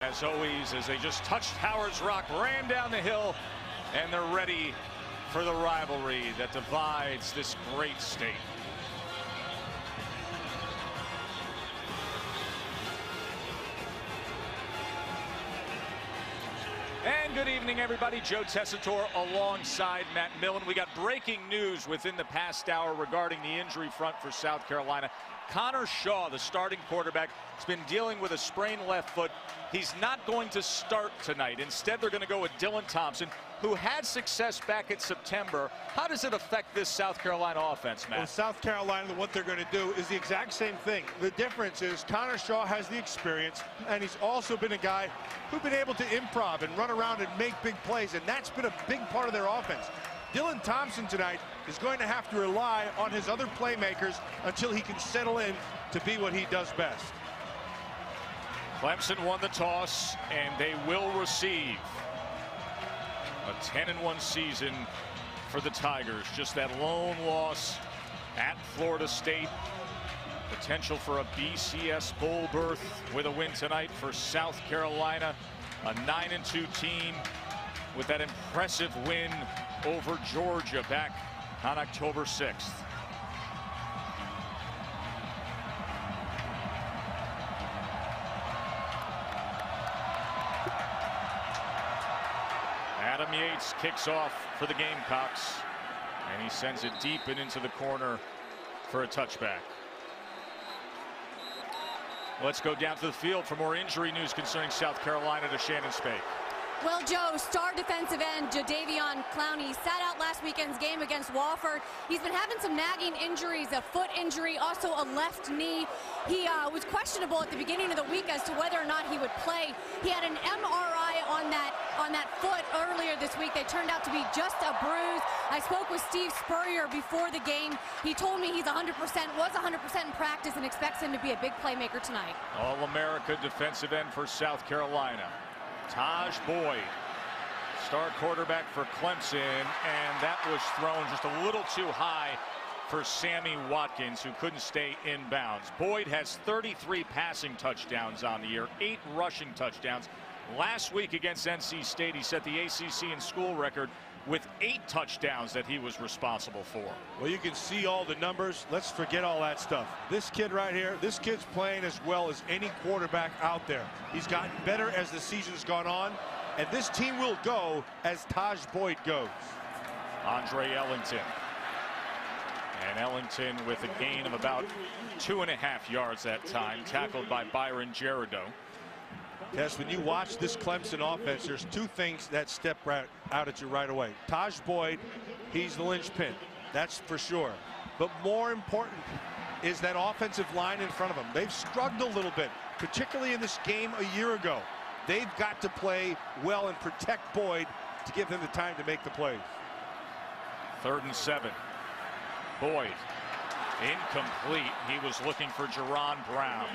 As always, as they just touched Howard's Rock, ran down the hill, and they're ready for the rivalry that divides this great state. And good evening, everybody. Joe Tessitore alongside Matt Millen. We got breaking news within the past hour regarding the injury front for South Carolina. Connor Shaw, the starting quarterback, has been dealing with a sprained left foot. He's not going to start tonight. Instead, they're going to go with Dylan Thompson, who had success back in September. How does it affect this South Carolina offense, Matt? Well, South Carolina, what they're going to do is the exact same thing. The difference is Connor Shaw has the experience, and he's also been a guy who's been able to improv and run around and make big plays, and that's been a big part of their offense. Dylan Thompson tonight is going to have to rely on his other playmakers until he can settle in to be what he does best. Clemson won the toss, and they will receive. A 10-1 season for the Tigers. Just that lone loss at Florida State. Potential for a BCS bowl berth with a win tonight for South Carolina. A 9-2 team with that impressive win over Georgia back on October 6th. Adam Yates kicks off for the Gamecocks, and he sends it deep and into the corner for a touchback. Let's go down to the field for more injury news concerning South Carolina to Shannon Spake. Well, Joe, star defensive end Jadeveon Clowney sat out last weekend's game against Wofford. He's been having some nagging injuries, a foot injury, also a left knee. He was questionable at the beginning of the week as to whether or not he would play. He had an MRI on that foot earlier this week. They turned out to be just a bruise. I spoke with Steve Spurrier before the game. He told me he's 100%, was 100% in practice, and expects him to be a big playmaker tonight. All-America defensive end for South Carolina, Taj Boyd, star quarterback for Clemson, and that was thrown just a little too high for Sammy Watkins, who couldn't stay in bounds. Boyd has 33 passing touchdowns on the year, 8 rushing touchdowns. Last week against NC State, he set the ACC and school record with 8 touchdowns that he was responsible for. Well, you can see all the numbers. Let's forget all that stuff. This kid right here, this kid's playing as well as any quarterback out there. He's gotten better as the season's gone on, and this team will go as Taj Boyd goes. Andre Ellington. And Ellington with a gain of about 2.5 yards that time, tackled by Byron Gerardo. Tess, when you watch this Clemson offense, there's 2 things that step out at you right away. Taj Boyd, he's the linchpin, that's for sure. But more important is that offensive line in front of him. They've struggled a little bit, particularly in this game a year ago. They've got to play well and protect Boyd to give him the time to make the plays. 3rd and 7. Boyd, incomplete. He was looking for Jerron Brown.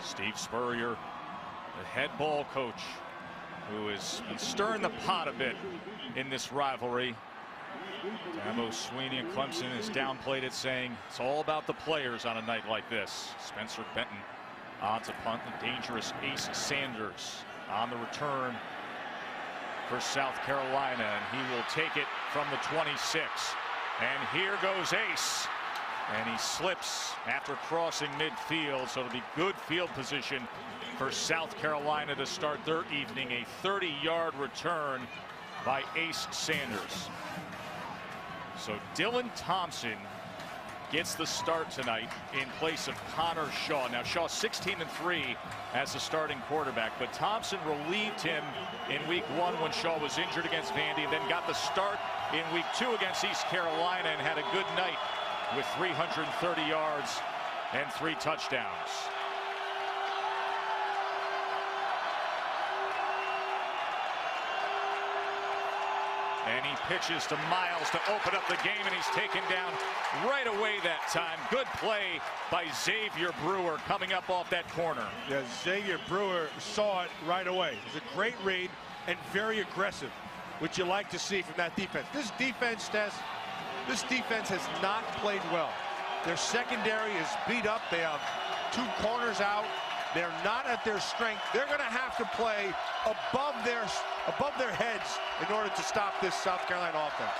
Steve Spurrier, the head ball coach, who has been stirring the pot a bit in this rivalry. Dabo Sweeney and Clemson has downplayed it, saying it's all about the players on a night like this. Spencer Benton on to punt. The dangerous Ace Sanders on the return for South Carolina, and he will take it from the 26. And here goes Ace. And he slips after crossing midfield, so it'll be good field position for South Carolina to start their evening. A 30-yard return by Ace Sanders. So Dylan Thompson gets the start tonight in place of Connor Shaw. Now Shaw 16-3 as the starting quarterback, but Thompson relieved him in week 1 when Shaw was injured against Vandy, and then got the start in week 2 against East Carolina and had a good night with 330 yards and 3 touchdowns. And he pitches to Miles to open up the game, and he's taken down right away that time. Good play by Xavier Brewer coming up off that corner. Yeah, Xavier Brewer saw it right away. It was a great read and very aggressive. which you like to see from that defense. This defense, Tess, this defense has not played well. Their secondary is beat up. They have 2 corners out. They're not at their strength. They're going to have to play above their heads in order to stop this South Carolina offense.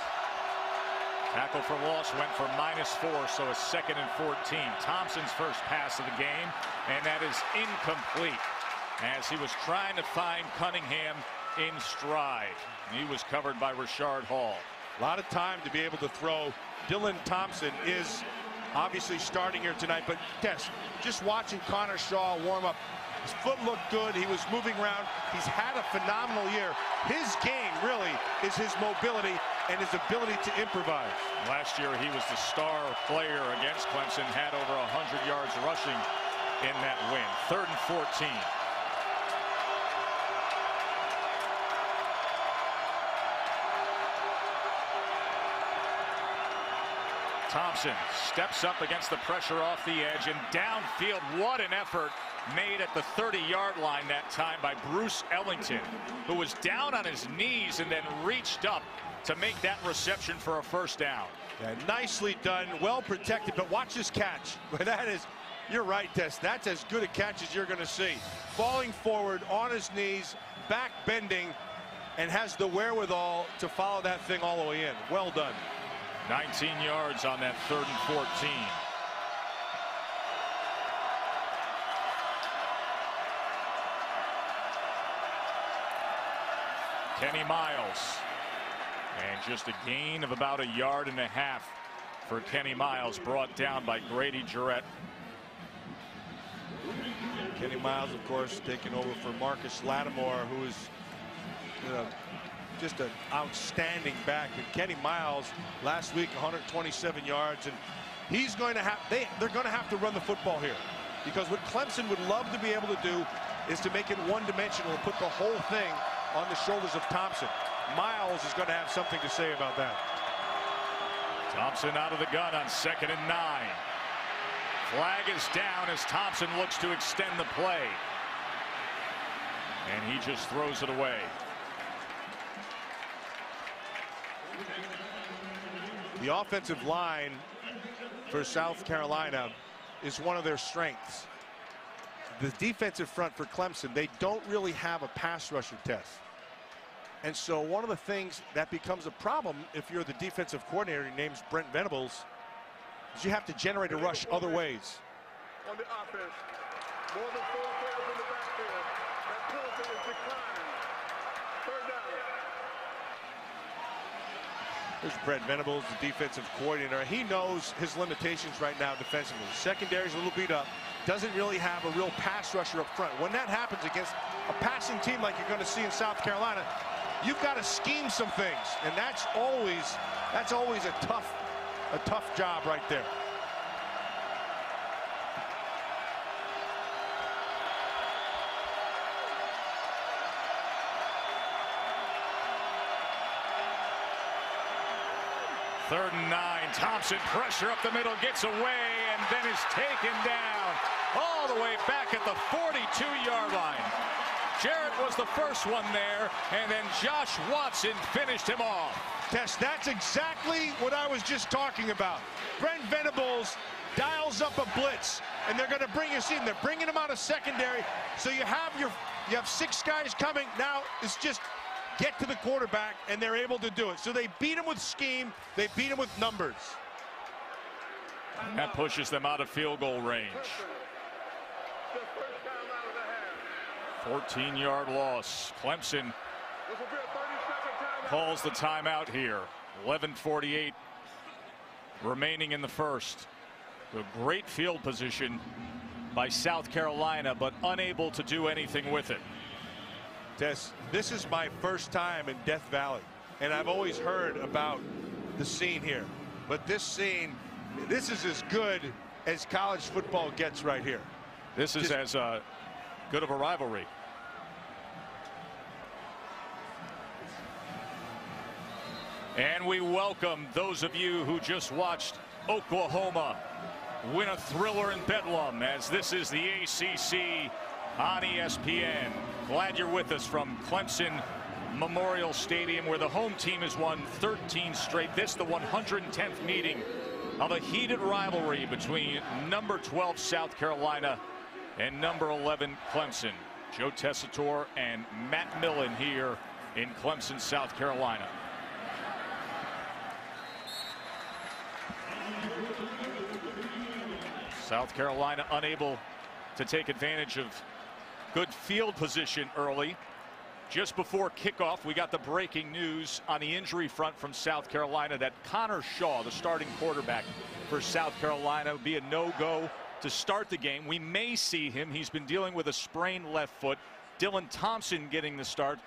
Tackle for loss went for -4, so a 2nd and 14. Thompson's first pass of the game, and that is incomplete as he was trying to find Cunningham in stride. He was covered by Rashard Hall. A lot of time to be able to throw. Dylan Thompson is obviously starting here tonight, but Tess, just watching Connor Shaw warm up, his foot looked good. He was moving around. He's had a phenomenal year. His game really is his mobility and his ability to improvise. Last year he was the star player against Clemson, had over 100 yards rushing in that win. 3rd and 14. Thompson steps up against the pressure off the edge and downfield. What an effort made at the 30-yard line that time by Bruce Ellington, who was down on his knees and then reached up to make that reception for a first down. Yeah, nicely done, well protected, but watch this catch. That is, you're right, Tess, that's as good a catch as you're going to see. Falling forward on his knees, back bending, and has the wherewithal to follow that thing all the way in. Well done. 19 yards on that 3rd and 14. Kenny Miles. And just a gain of about 1.5 yards for Kenny Miles, brought down by Grady Jarrett. Kenny Miles, of course, taking over for Marcus Lattimore, who is just an outstanding back. And Kenny Miles last week 127 yards, and he's going to have they're going to have to run the football here, because what Clemson would love to be able to do is to make it one-dimensional and put the whole thing on the shoulders of Thompson. Miles is going to have something to say about that. Thompson out of the gun on 2nd and 9. Flag is down as Thompson looks to extend the play, and he just throws it away. The offensive line for South Carolina is one of their strengths. The defensive front for Clemson, they don't really have a pass rusher test. And so one of the things that becomes a problem if you're the defensive coordinator, your name's Brent Venables, is you have to generate a rush other ways. On the offense, more than 4 players in the backfield. That penalty is declining. 3rd down. There's Brent Venables, the defensive coordinator. He knows his limitations right now defensively. Secondary's a little beat up. Doesn't really have a real pass rusher up front. When that happens against a passing team like you're going to see in South Carolina, you've got to scheme some things, and that's always a tough job right there. Third and 9. Thompson, pressure up the middle, gets away, and then is taken down all the way back at the 42-yard line. Jarrett was the first one there, and then Josh Watson finished him off. Tess, that's exactly what I was just talking about. Brent Venables dials up a blitz, and they're going to bring you in. They're bringing him out of secondary, so you have 6 guys coming. Now it's just get to the quarterback, and they're able to do it. So they beat him with scheme. They beat him with numbers. That pushes them out of field goal range. 14-yard loss. Clemson calls the timeout here. 11:48 remaining in the first. A great field position by South Carolina, but unable to do anything with it. Tess, this is my first time in Death Valley, and I've always heard about the scene here. But this scene, this is as good as college football gets right here. This is as good of a rivalry. And we welcome those of you who just watched Oklahoma win a thriller in Bedlam, as this is the ACC on ESPN. Glad you're with us from Clemson, Memorial Stadium, where the home team has won 13 straight. This the 110th meeting of a heated rivalry between number 12 South Carolina and number 11 Clemson. Joe Tessitore and Matt Millen here in Clemson, South Carolina. South Carolina unable to take advantage of good field position early. Just before kickoff, we got the breaking news on the injury front from South Carolina that Connor Shaw, the starting quarterback for South Carolina, would be a no-go to start the game. We may see him. He's been dealing with a sprained left foot. Dylan Thompson getting the start.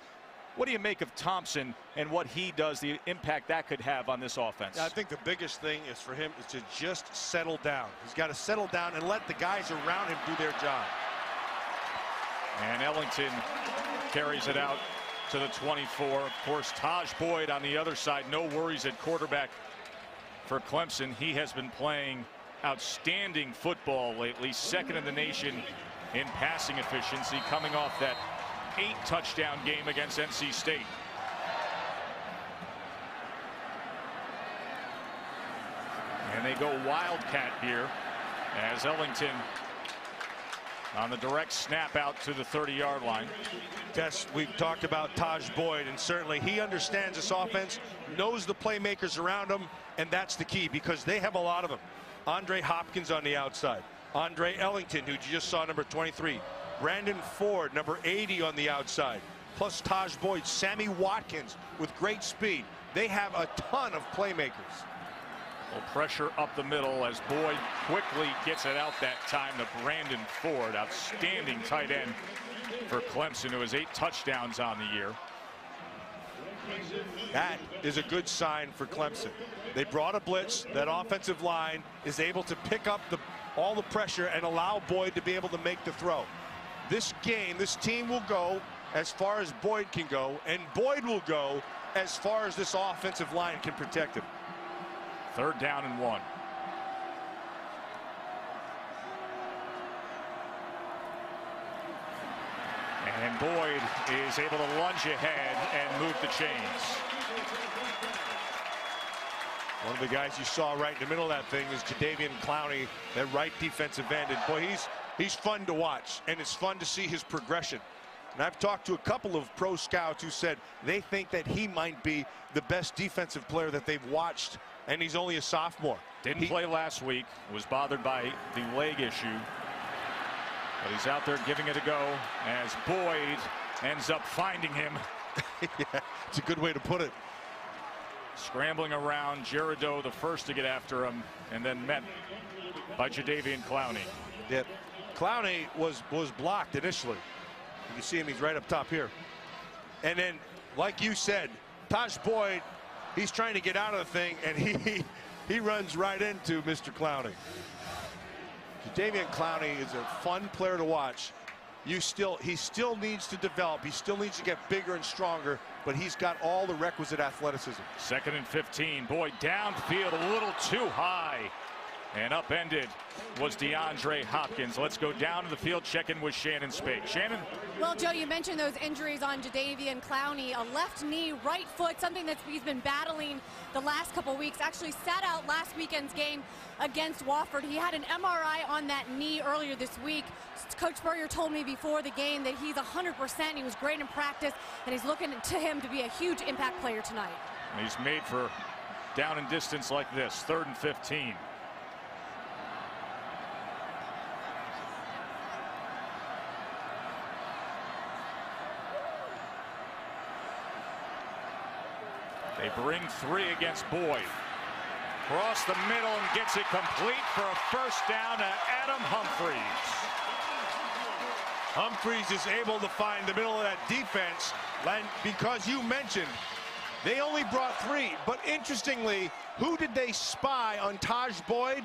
What do you make of Thompson and what he does, the impact that could have on this offense? I think the biggest thing is for him is to just settle down. He's got to settle down and let the guys around him do their job. And Ellington carries it out to the 24. Of course, Taj Boyd on the other side. No worries at quarterback for Clemson. He has been playing outstanding football lately. Second in the nation in passing efficiency, coming off that 8-touchdown game against NC State. And they go Wildcat here as Ellington on the direct snap out to the 30-yard line. Tess, we've talked about Taj Boyd, and certainly he understands this offense, knows the playmakers around him, and that's the key because they have a lot of them. Andre Hopkins on the outside. Andre Ellington, who you just saw, number 23. Brandon Ford, number 80 on the outside. Plus Taj Boyd, Sammy Watkins with great speed. They have a ton of playmakers. Well, pressure up the middle as Boyd quickly gets it out that time to Brandon Ford. Outstanding tight end for Clemson, who has 8 touchdowns on the year. That is a good sign for Clemson. They brought a blitz. That offensive line is able to pick up all the pressure and allow Boyd to be able to make the throw. This game, this team will go as far as Boyd can go, and Boyd will go as far as this offensive line can protect him. 3rd down and 1. And Boyd is able to lunge ahead and move the chains. One of the guys you saw right in the middle of that thing is Jadeveon Clowney, that right defensive end. And boy, he's fun to watch, and it's fun to see his progression. And I've talked to a couple of pro scouts who said they think that he might be the best defensive player that they've watched, and he's only a sophomore. Didn't play last week, was bothered by the leg issue. But he's out there giving it a go as Boyd ends up finding him. Yeah, it's a good way to put it. Scrambling around, Jerido the first to get after him, and then met by Jadeveon Clowney. Yep. Clowney was blocked initially. You can see him, he's right up top here. And then, like you said, Taj Boyd, he's trying to get out of the thing, and he runs right into Mr. Clowney. Jadeveon Clowney is a fun player to watch. He still needs to develop. He still needs to get bigger and stronger, but he's got all the requisite athleticism. 2nd and 15. Boyd downfield a little too high. And upended was DeAndre Hopkins. Let's go down to the field, check in with Shannon Spake. Shannon? Well, Joe, you mentioned those injuries on Jadeveon Clowney. A left knee, right foot, something that he's been battling the last couple weeks. Actually sat out last weekend's game against Wofford. He had an MRI on that knee earlier this week. Coach Spurrier told me before the game that he's 100%. He was great in practice, and he's looking to him to be a huge impact player tonight. He's made for down and distance like this. 3rd and 15. They bring 3 against Boyd. Across the middle and gets it complete for a first down to Adam Humphries. Humphries is able to find the middle of that defense, because you mentioned they only brought 3. But interestingly, who did they spy on Taj Boyd?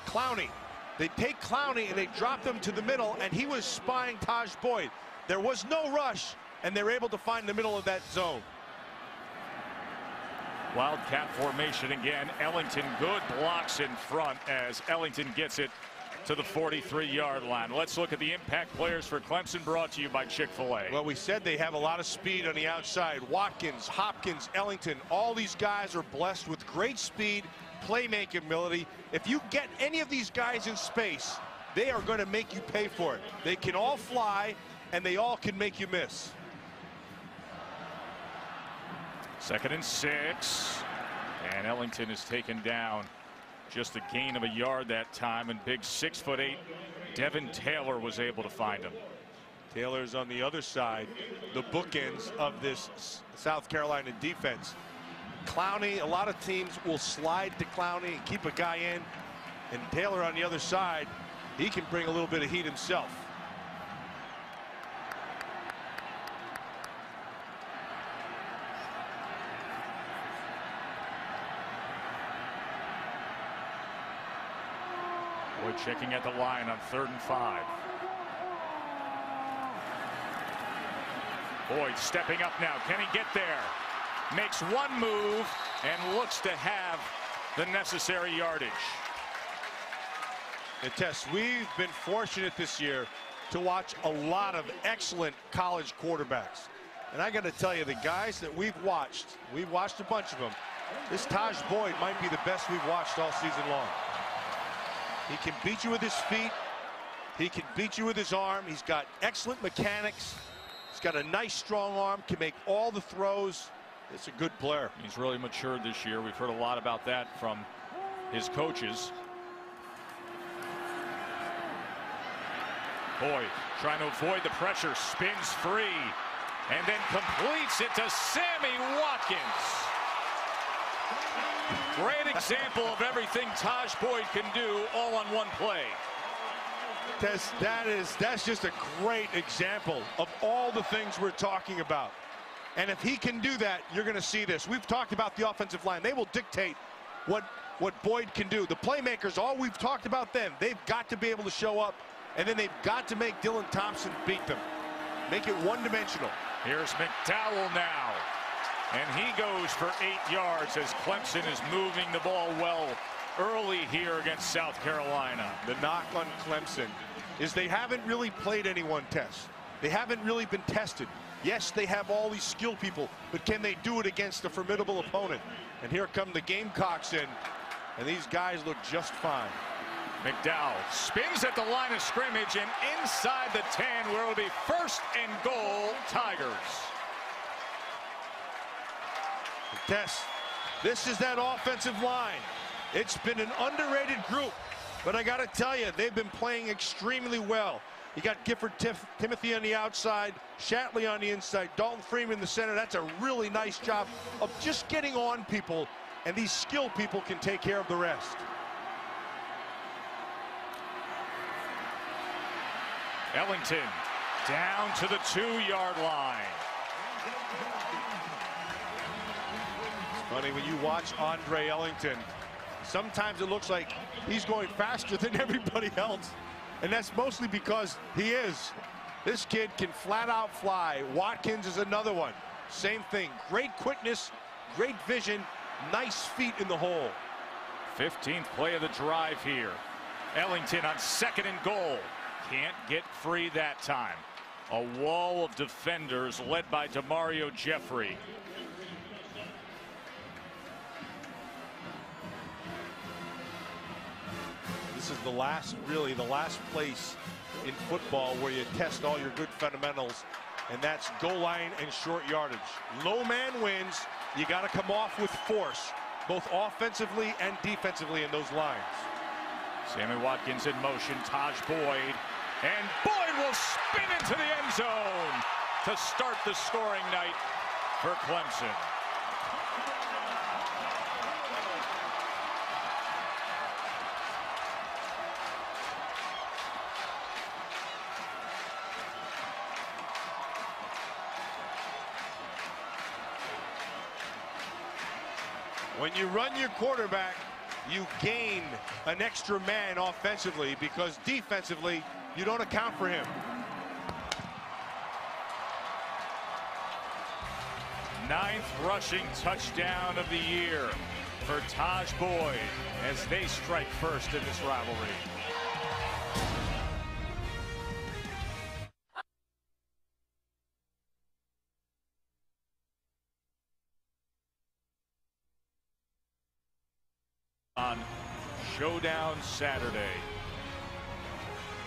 Clowney. They take Clowney and they drop them to the middle, and he was spying Taj Boyd. There was no rush, and they're able to find the middle of that zone. Wildcat formation again. Ellington, good blocks in front as Ellington gets it to the 43-yard line. Let's look at the impact players for Clemson, brought to you by Chick-fil-A. Well, we said they have a lot of speed on the outside. Watkins, Hopkins, Ellington, all these guys are blessed with great speed, playmaking ability. If you get any of these guys in space, they are going to make you pay for it. They can all fly, and they all can make you miss. 2nd and 6. And Ellington is taken down. Just a gain of a yard that time, and big 6'8" Devin Taylor was able to find him. Taylor's on the other side, the bookends of this South Carolina defense. Clowney, a lot of teams will slide to Clowney and keep a guy in, and Taylor on the other side, he can bring a little bit of heat himself. Boyd checking at the line on 3rd and 5. Boyd stepping up now. Can he get there? Makes one move and looks to have the necessary yardage. And Tess, we've been fortunate this year to watch a lot of excellent college quarterbacks. And I got to tell you, the guys that we've watched a bunch of them. This Taj Boyd might be the best we've watched all season long. He can beat you with his feet. He can beat you with his arm. He's got excellent mechanics. He's got a nice strong arm, can make all the throws. It's a good player. He's really matured this year. We've heard a lot about that from his coaches. Boyd trying to avoid the pressure, spins free, and then completes it to Sammy Watkins. Great example of everything Taj Boyd can do all on one play. That's just a great example of all the things we're talking about. And if he can do that, you're going to see this. We've talked about the offensive line. They will dictate what Boyd can do. The playmakers, all we've talked about them, they've got to be able to show up, and then they've got to make Dylan Thompson beat them. Make it one-dimensional. Here's McDowell now. And he goes for 8 yards as Clemson is moving the ball well early here against South Carolina. The knock on Clemson is they haven't really played anyone test. They haven't really been tested. Yes, they have all these skilled people, but can they do it against a formidable opponent? And here come the Gamecocks in, and these guys look just fine. McDowell spins at the line of scrimmage and inside the 10, where it'll be 1st and goal, Tigers. Tess, this is that offensive line. It's been an underrated group, but I got to tell you, they've been playing extremely well. You got Gifford Timothy on the outside, Shatley on the inside, Dalton Freeman in the center. That's a really nice job of just getting on people, and these skilled people can take care of the rest. Ellington down to the 2-yard line. Funny, when you watch Andre Ellington, sometimes it looks like he's going faster than everybody else. And that's mostly because he is. This kid can flat out fly. Watkins is another one. Same thing. Great quickness, great vision, nice feet in the hole. 15th play of the drive here. Ellington on 2nd and goal. Can't get free that time. A wall of defenders led by Demario Jeffrey. This is really the last place in football where you test all your good fundamentals, and that's goal line and short yardage. Low man wins. You got to come off with force, both offensively and defensively in those lines. Sammy Watkins in motion, Taj Boyd, and Boyd will spin into the end zone to start the scoring night for Clemson. When you run your quarterback, you gain an extra man offensively, because defensively, you don't account for him. 9th rushing touchdown of the year for Taj Boyd as they strike first in this rivalry. On Showdown Saturday.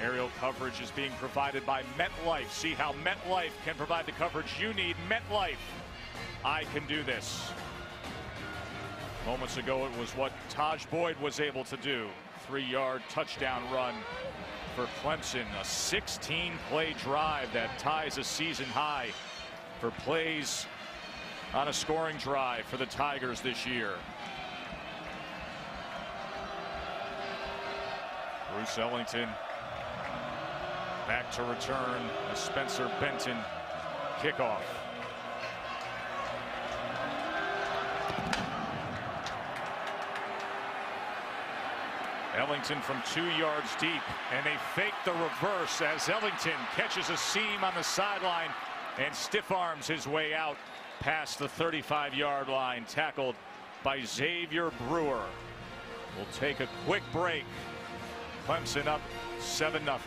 Aerial coverage is being provided by MetLife. See how MetLife can provide the coverage you need. MetLife, I can do this. Moments ago, it was what Taj Boyd was able to do. 3-yard touchdown run for Clemson. A 16-play drive that ties a season high for plays on a scoring drive for the Tigers this year. Bruce Ellington back to return a Spencer Benton kickoff. Ellington from 2 yards deep, and they fake the reverse as Ellington catches a seam on the sideline and stiff arms his way out past the 35-yard line, tackled by Xavier Brewer. We'll take a quick break. Clemson up 7-0.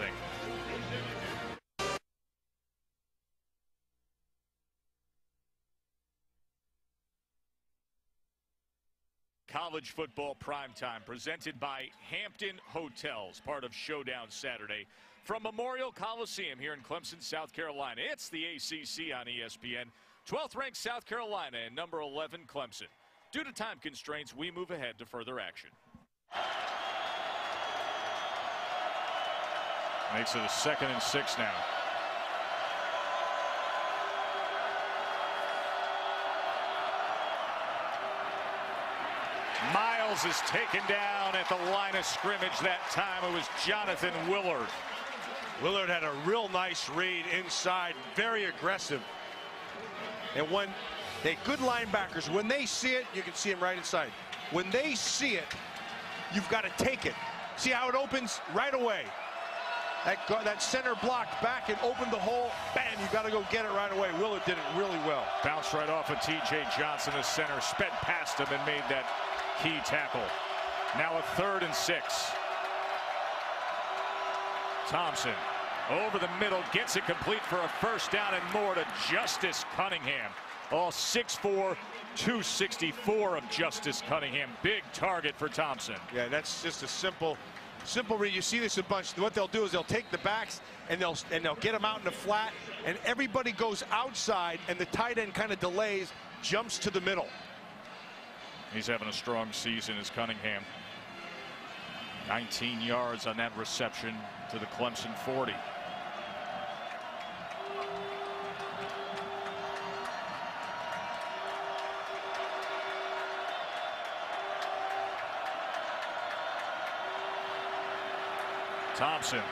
College football primetime presented by Hampton Hotels, part of Showdown Saturday from Memorial Coliseum here in Clemson, South Carolina. It's the ACC on ESPN. 12th ranked South Carolina and number 11 Clemson. Due to time constraints, we move ahead to further action. Makes it a 2nd and 6 now. Miles is taken down at the line of scrimmage. That time it was Jonathan Willard. Willard had a real nice read inside, very aggressive. And when they good linebackers, when they see it, you can see him right inside. When they see it, you've got to take it. See how it opens right away. That center blocked back and opened the hole. Bam, you got to go get it right away. Willard did it really well. Bounced right off of T.J. Johnson, the center, sped past him and made that key tackle. Now a 3rd and 6. Thompson over the middle, gets it complete for a first down and more to Justice Cunningham. All 6'4", 264 of Justice Cunningham. Big target for Thompson. Yeah, that's just a simple read. You see this a bunch. What they'll do is they'll take the backs and they'll get them out in the flat, and everybody goes outside, and the tight end kind of delays, jumps to the middle. He's having a strong season as Cunningham. 19 yards on that reception to the Clemson 40. Thompson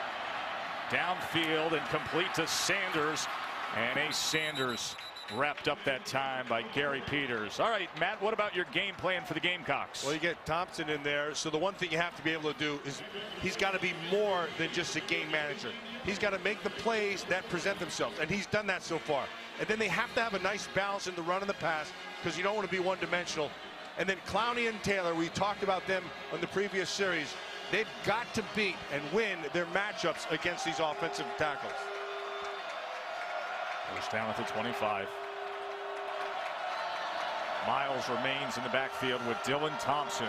downfield and complete to Sanders, and Ace Sanders wrapped up that time by Gary Peters. All right, Matt, what about your game plan for the Gamecocks? Well, you get Thompson in there, so the one thing you have to be able to do is he's got to be more than just a game manager. He's got to make the plays that present themselves, and he's done that so far. And then they have to have a nice balance in the run and the pass, because you don't want to be one-dimensional. And then Clowney and Taylor, we talked about them on the previous series. They've got to beat and win their matchups against these offensive tackles. First down at the 25. Miles remains in the backfield with Dylan Thompson.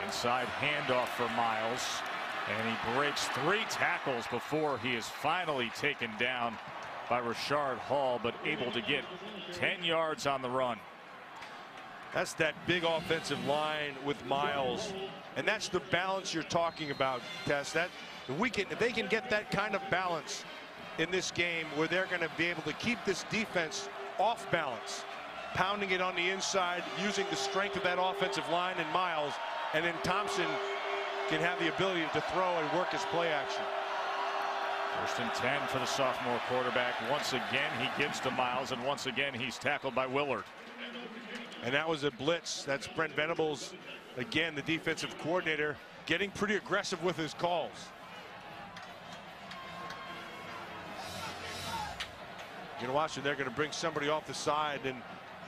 Inside handoff for Miles, and he breaks 3 tackles before he is finally taken down by Rashard Hall, but able to get 10 yards on the run. That's that big offensive line with Miles, and that's the balance you're talking about, Tess. That if they can get that kind of balance in this game, where they're going to be able to keep this defense off balance, pounding it on the inside, using the strength of that offensive line and Miles, and then Thompson can have the ability to throw and work his play action. 1st and 10 for the sophomore quarterback. Once again, he gives to Miles, and once again, he's tackled by Willard. And that was a blitz. That's Brent Venables, again, the defensive coordinator, getting pretty aggressive with his calls. You're going to watch it. They're going to bring somebody off the side, and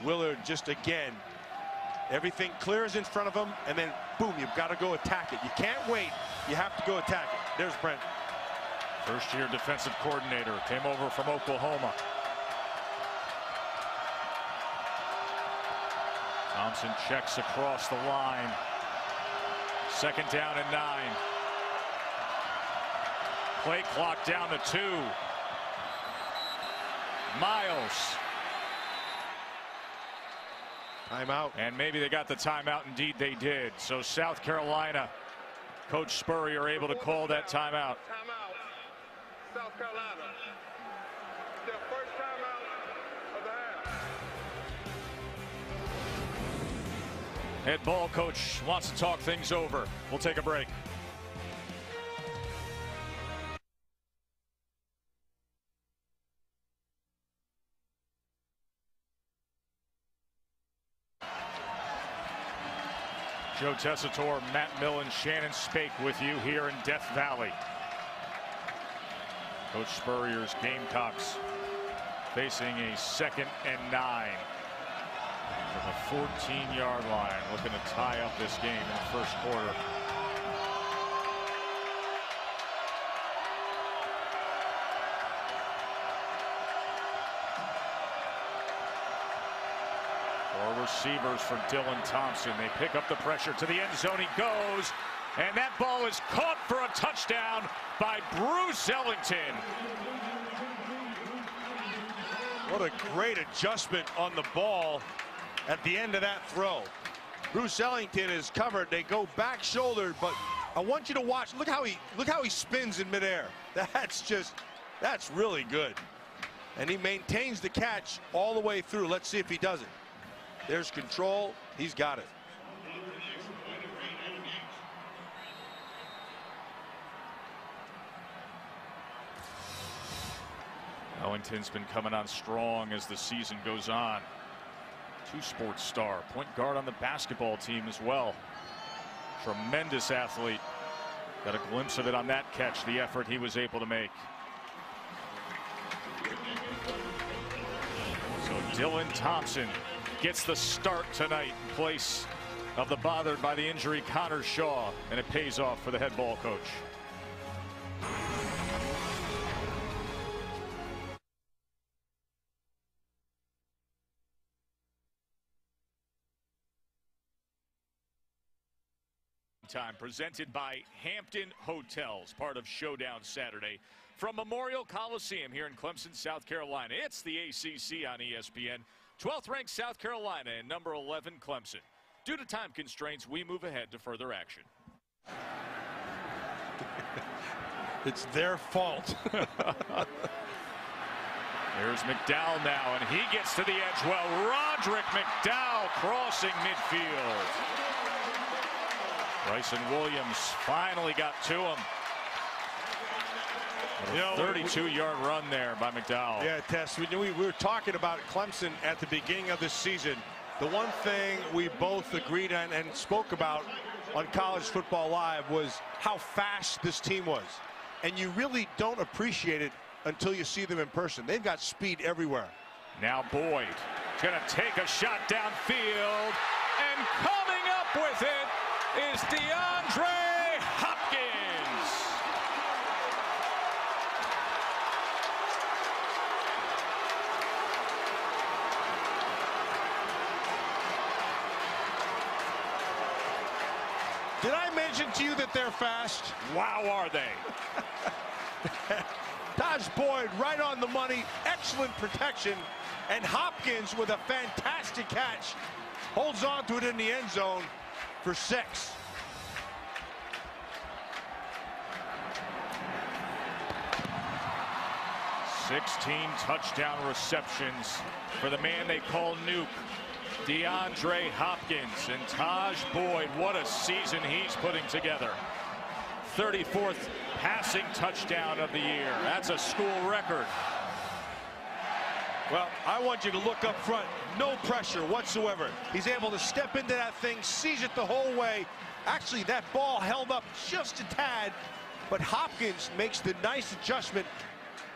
Willard just again, everything clears in front of him, and then boom, you've got to go attack it. You can't wait. You have to go attack it. There's Brent. First-year defensive coordinator, came over from Oklahoma. Thompson checks across the line. 2nd down and 9. Play clock down to 2. Miles. Timeout. And maybe they got the timeout. Indeed they did. So South Carolina, Coach Spurrier able to call that timeout. Timeout. South Carolina. Their first timeout of the half. Head ball coach wants to talk things over. We'll take a break. Joe Tessitore, Matt Millen, Shannon Spake with you here in Death Valley. Coach Spurrier's Gamecocks facing a 2nd and 9 from the 14-yard line, looking to tie up this game in the first quarter. Receivers for Dylan Thompson. They pick up the pressure to the end zone. He goes, and that ball is caught for a touchdown by Bruce Ellington. What a great adjustment on the ball at the end of that throw. Bruce Ellington is covered. They go back shoulder, but I want you to watch. Look how he spins in midair. That's really good. And he maintains the catch all the way through. Let's see if he does it. There's control. He's got it. Ellington's been coming on strong as the season goes on. 2-sports star, point guard on the basketball team as well. Tremendous athlete. Got a glimpse of it on that catch, the effort he was able to make. So Dylan Thompson gets the start tonight in place of the bothered by the injury Connor Shaw, and it pays off for the head ball coach. Time presented by Hampton Hotels, part of Showdown Saturday from Memorial Coliseum here in Clemson, South Carolina. It's the ACC on ESPN. 12th ranked South Carolina and number 11 Clemson. Due to time constraints, we move ahead to further action. It's their fault. There's McDowell now, and he gets to the edge well. Roderick McDowell crossing midfield. Bryson Williams finally got to him. A 32-yard run there by McDowell. Yeah, Tess, we were talking about Clemson at the beginning of this season. The one thing we both agreed on and spoke about on College Football Live was how fast this team was. And you really don't appreciate it until you see them in person. They've got speed everywhere. Now Boyd is going to take a shot downfield, and coming up with it is DeAndre Hopkins. Did I mention to you that they're fast? Wow, are they? Taj Boyd right on the money, excellent protection, and Hopkins with a fantastic catch holds on to it in the end zone for 6. Touchdown receptions for the man they call Nuke, DeAndre Hopkins. And Taj Boyd, what a season he's putting together. 34th passing touchdown of the year. That's a school record. Well, I want you to look up front. No pressure whatsoever. He's able to step into that thing, seize it the whole way. Actually, that ball held up just a tad, but Hopkins makes the nice adjustment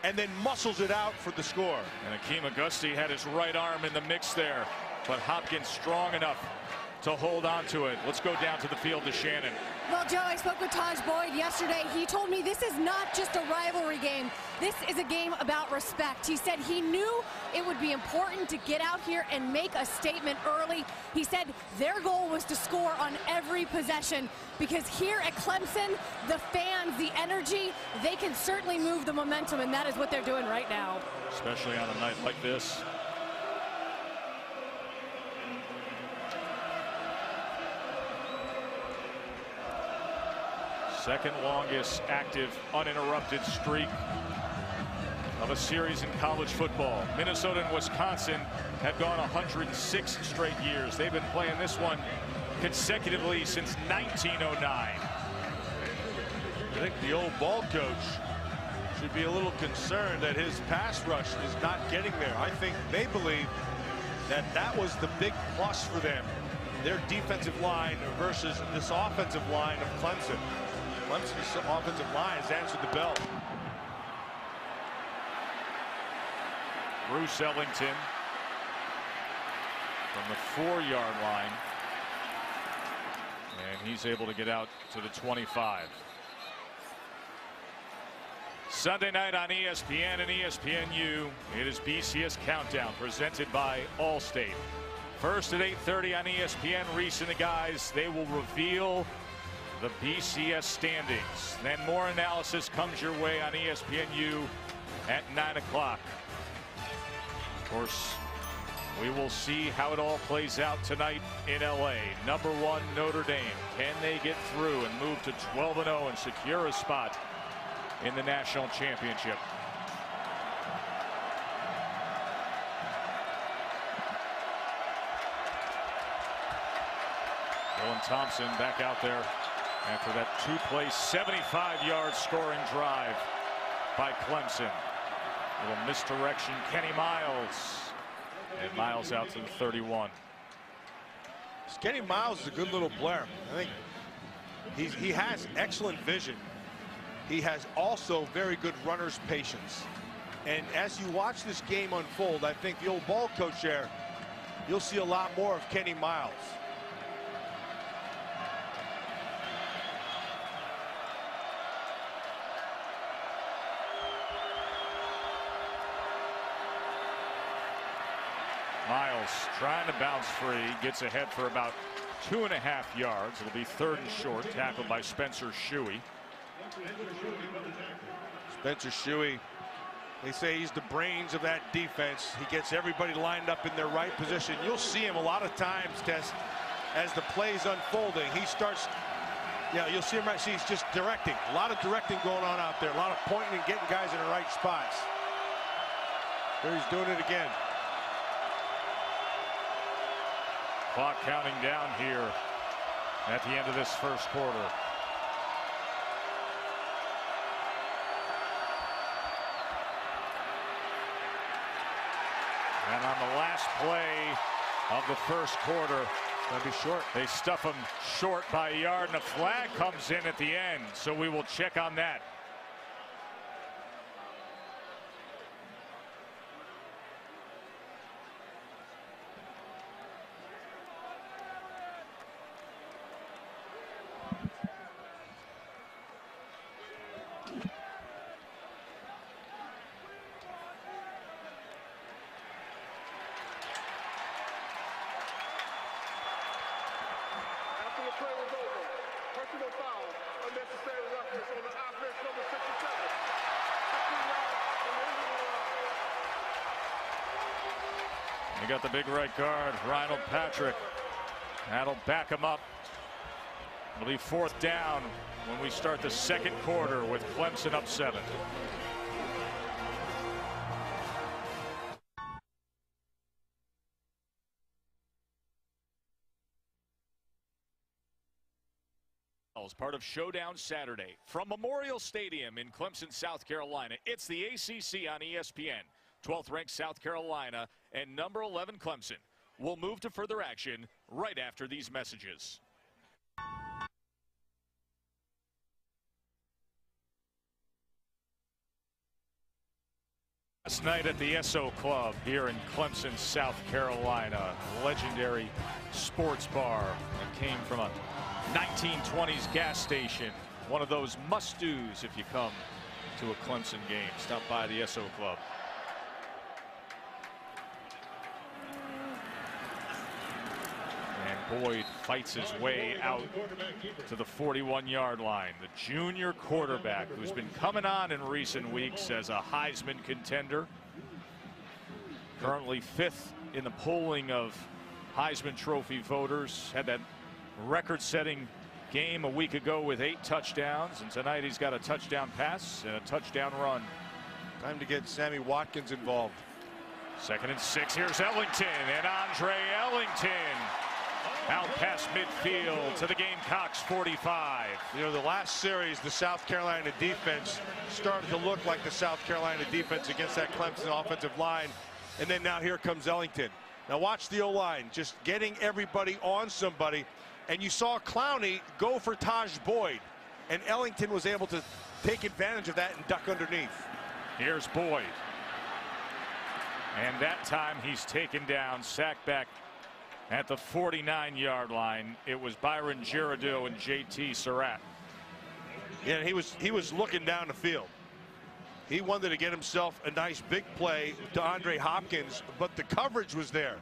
and then muscles it out for the score. And Akeem Auguste had his right arm in the mix there, but Hopkins strong enough to hold on to it. Let's go down to the field to Shannon. Well, Joe, I spoke with Taj Boyd yesterday. He told me this is not just a rivalry game. This is a game about respect. He said he knew it would be important to get out here and make a statement early. He said their goal was to score on every possession because here at Clemson, the fans, the energy, they can certainly move the momentum, and that is what they're doing right now. Especially on a night like this. Second longest active uninterrupted streak of a series in college football. Minnesota and Wisconsin have gone 106 straight years. They've been playing this one consecutively since 1909. I think the old ball coach should be a little concerned that his pass rush is not getting there. I think they believe that that was the big plus for them. Their defensive line versus this offensive line of Clemson. Clemson's offensive line has answered the bell. Bruce Ellington from the 4-yard line. And he's able to get out to the 25. Sunday night on ESPN and ESPNU, it is BCS Countdown presented by Allstate. First at 8:30 on ESPN, Reese and the guys, they will reveal the BCS standings. Then more analysis comes your way on ESPNU at 9 o'clock. Of course, we will see how it all plays out tonight in LA. Number 1 Notre Dame. Can they get through and move to 12-0 and secure a spot in the national championship? Dylan Thompson back out there after that 2-play 75-yard scoring drive by Clemson. A little misdirection. Kenny Miles. And Miles out to the 31. Kenny Miles is a good little player. I think he has excellent vision. He has also very good runner's patience. And as you watch this game unfold, I think the old ball coach there, you'll see a lot more of Kenny Miles. Miles trying to bounce free, gets ahead for about 2.5 yards. It'll be 3rd and short, tackled by Spencer Shuey. Spencer Shuey, they say he's the brains of that defense. He gets everybody lined up in their right position. You'll see him a lot of times, Tess, as the play's unfolding. He starts, you'll see him right. See, he's just directing. A lot of directing going on out there. A lot of pointing and getting guys in the right spots. There he's doing it again. Clock counting down here at the end of this first quarter. And on the last play of the first quarter, Gonna be short. they stuff him short by a yard, and a flag comes in at the end. So we will check on that. You got the big right guard, Reinald Patrick. That'll back him up. It'll be 4th down when we start the second quarter with Clemson up 7. Part of Showdown Saturday from Memorial Stadium in Clemson, South Carolina. It's the ACC on ESPN. 12th ranked South Carolina and number 11 Clemson will move to further action right after these messages. Last night at the SO Club here in Clemson, South Carolina, legendary sports bar that came from a 1920s gas station. One of those must-dos if you come to a Clemson game. Stop by the SO Club. And Boyd fights his way out to the 41-yard line. The junior quarterback who's been coming on in recent weeks as a Heisman contender. Currently 5th in the polling of Heisman Trophy voters. Had that record-setting game a week ago with 8 touchdowns, and tonight he's got a touchdown pass and a touchdown run. Time to get Sammy Watkins involved. 2nd and 6. Here's Ellington, and Andre Ellington out past midfield to the Gamecocks 45. You know, the last series, the South Carolina defense started to look like the South Carolina defense against that Clemson offensive line. And then now here comes Ellington. Now watch the O-line, just getting everybody on somebody. And you saw Clowney go for Taj Boyd. And Ellington was able to take advantage of that and duck underneath. Here's Boyd. And that time he's taken down, sacked back at the 49-yard line. It was Byron Girardeau and JT Surratt. Yeah, he was looking down the field. He wanted to get himself a nice big play to Andre Hopkins, but the coverage was there.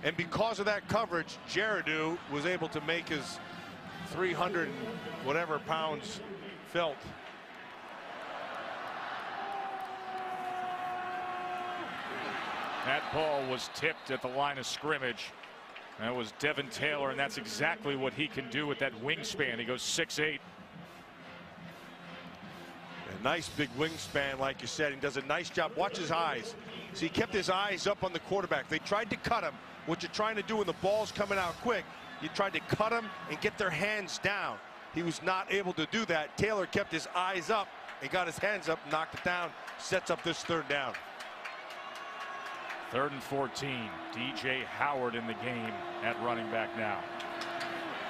And because of that coverage, Girardeau was able to make his 300 whatever pounds felt. That ball was tipped at the line of scrimmage. That was Devin Taylor, and that's exactly what he can do with that wingspan. He goes 6'8". A nice big wingspan, like you said. He does a nice job. Watch his eyes. See, he kept his eyes up on the quarterback. They tried to cut him. What you're trying to do when the ball's coming out quick, you tried to cut him and get their hands down. He was not able to do that. Taylor kept his eyes up and got his hands up, knocked it down, sets up this 3rd down. 3rd and 14. DJ Howard in the game at running back now.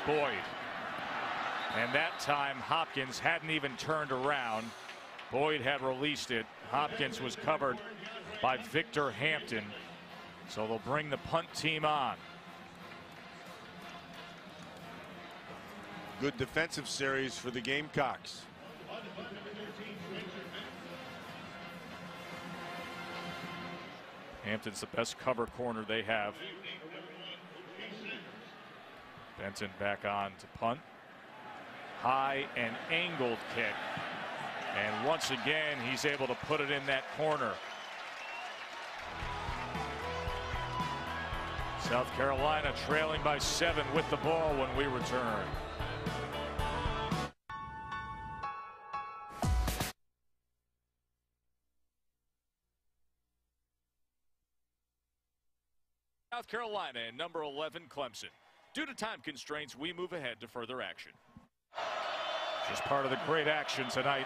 Boyd. And that time Hopkins hadn't even turned around. Boyd had released it. Hopkins was covered by Victor Hampton. So they'll bring the punt team on. Good defensive series for the Gamecocks. Hampton's the best cover corner they have. Benton back on to punt. High and angled kick. And once again, he's able to put it in that corner. South Carolina trailing by 7 with the ball when we return. South Carolina and number 11 Clemson. Due to time constraints, we move ahead to further action. Just part of the great action tonight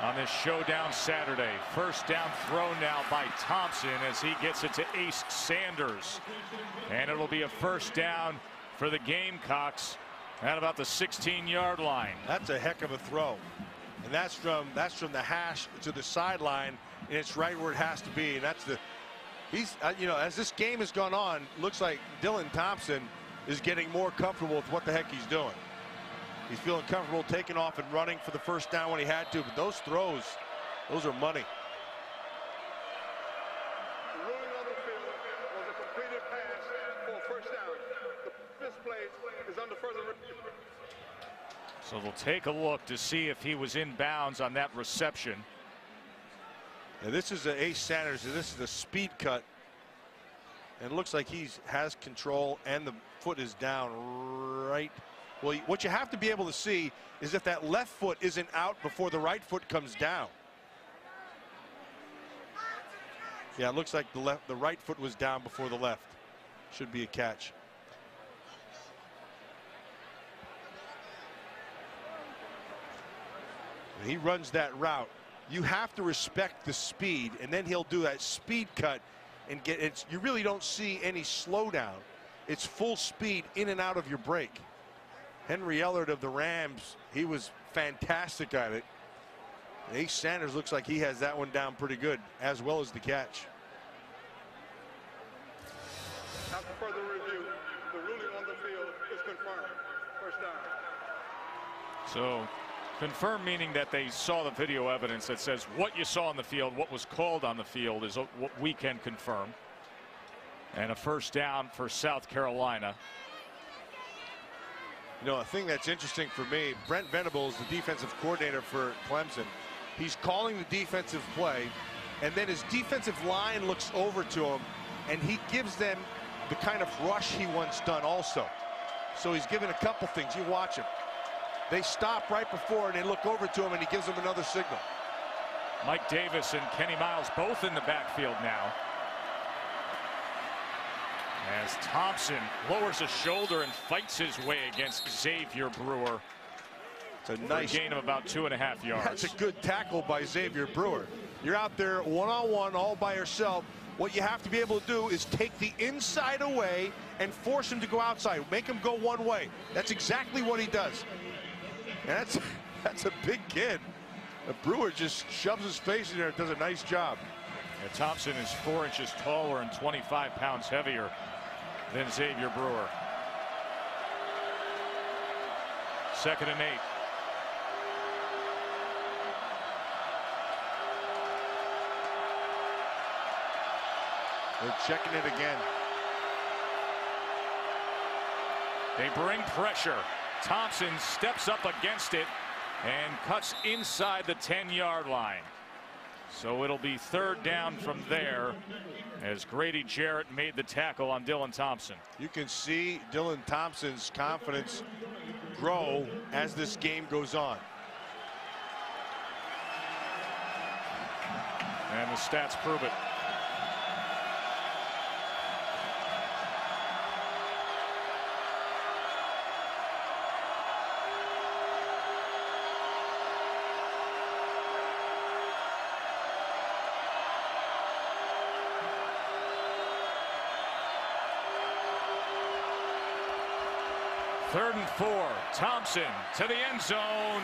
on this showdown Saturday. 1st down throw now by Thompson as he gets it to Ace Sanders. And it'll be a 1st down for the Gamecocks at about the 16-yard line. That's a heck of a throw. And that's from the hash to the sideline, and it's right where it has to be. And that's the you know, as this game has gone on, looks like Dylan Thompson is getting more comfortable with what the heck he's doing. He's feeling comfortable taking off and running for the 1st down when he had to, but those throws, those are money. The ruling on the field was a completed pass for 1st down. This play is under further review. So they'll take a look to see if he was in bounds on that reception. Now this is a Ace Sanders. This is a speed cut, and it looks like he has control, and the foot is down right. Well, what you have to be able to see is if that left foot isn't out before the right foot comes down. Yeah, it looks like the right foot was down before the left. Should be a catch. And he runs that route. You have to respect the speed, and then he'll do that speed cut and get it. You really don't see any slowdown. It's full speed in and out of your break. Henry Ellard of the Rams, he was fantastic at it. Ace Sanders looks like he has that one down pretty good, as well as the catch. After further review, the ruling on the field is confirmed. First down. So confirmed meaning that they saw the video evidence that says what you saw on the field, what was called on the field is what we can confirm. And a first down for South Carolina. You know, a thing that's interesting for me, Brent Venables, the defensive coordinator for Clemson, he's calling the defensive play, and then his defensive line looks over to him, and he gives them the kind of rush he once done also. So he's given a couple things. You watch him. They stop right before, and they look over to him, and he gives them another signal. Mike Davis and Kenny Miles both in the backfield now. As Thompson lowers his shoulder and fights his way against Xavier Brewer. It's a nice gain of about 2.5 yards. That's a good tackle by Xavier Brewer. You're out there one-on-one all by yourself. What you have to be able to do is take the inside away and force him to go outside. Make him go one way. That's exactly what he does. And that's a big kid. Brewer just shoves his face in there and does a nice job. And Thompson is 4 inches taller and 25 pounds heavier than Xavier Brewer. 2nd and 8. They're checking it again. They bring pressure. Thompson steps up against it and cuts inside the 10-yard line. So it'll be 3rd down from there as Grady Jarrett made the tackle on Dylan Thompson. You can see Dylan Thompson's confidence grow as this game goes on. And the stats prove it. Third and 4. Thompson to the end zone.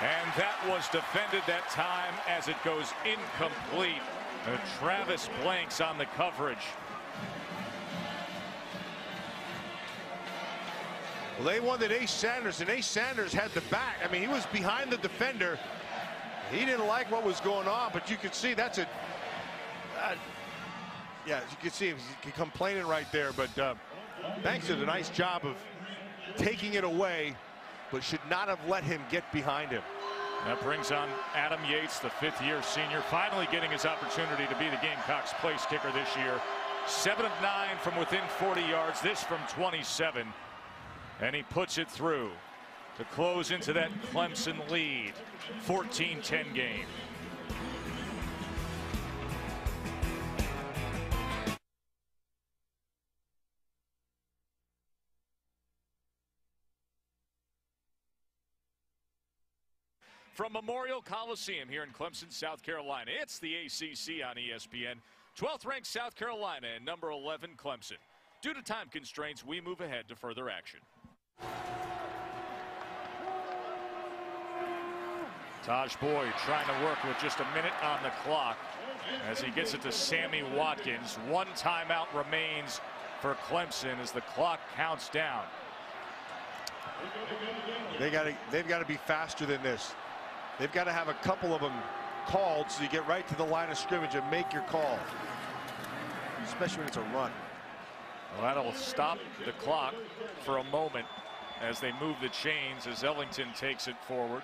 And that was defended that time as it goes incomplete. Travis Blanks on the coverage. Well, they wanted Ace Sanders, and Ace Sanders had the back. I mean, he was behind the defender. He didn't like what was going on, but you could see that's a yeah, you can see he's complaining right there, but Banks did a nice job of taking it away, but should not have let him get behind him. That brings on Adam Yates, the 5th-year senior, finally getting his opportunity to be the Gamecocks' place kicker this year. 7 of 9 from within 40 yards, this from 27. And he puts it through to close into that Clemson lead. 14-10 game. From Memorial Coliseum here in Clemson, South Carolina, it's the ACC on ESPN. 12th ranked South Carolina and number 11 Clemson. Due to time constraints, we move ahead to further action. Taj Boyd trying to work with just a minute on the clock as he gets it to Sammy Watkins. 1 timeout remains for Clemson as the clock counts down. They've got to be faster than this. They've got to have a couple of them called so you get right to the line of scrimmage and make your call, especially when it's a run. Well, that'll stop the clock for a moment as they move the chains as Ellington takes it forward.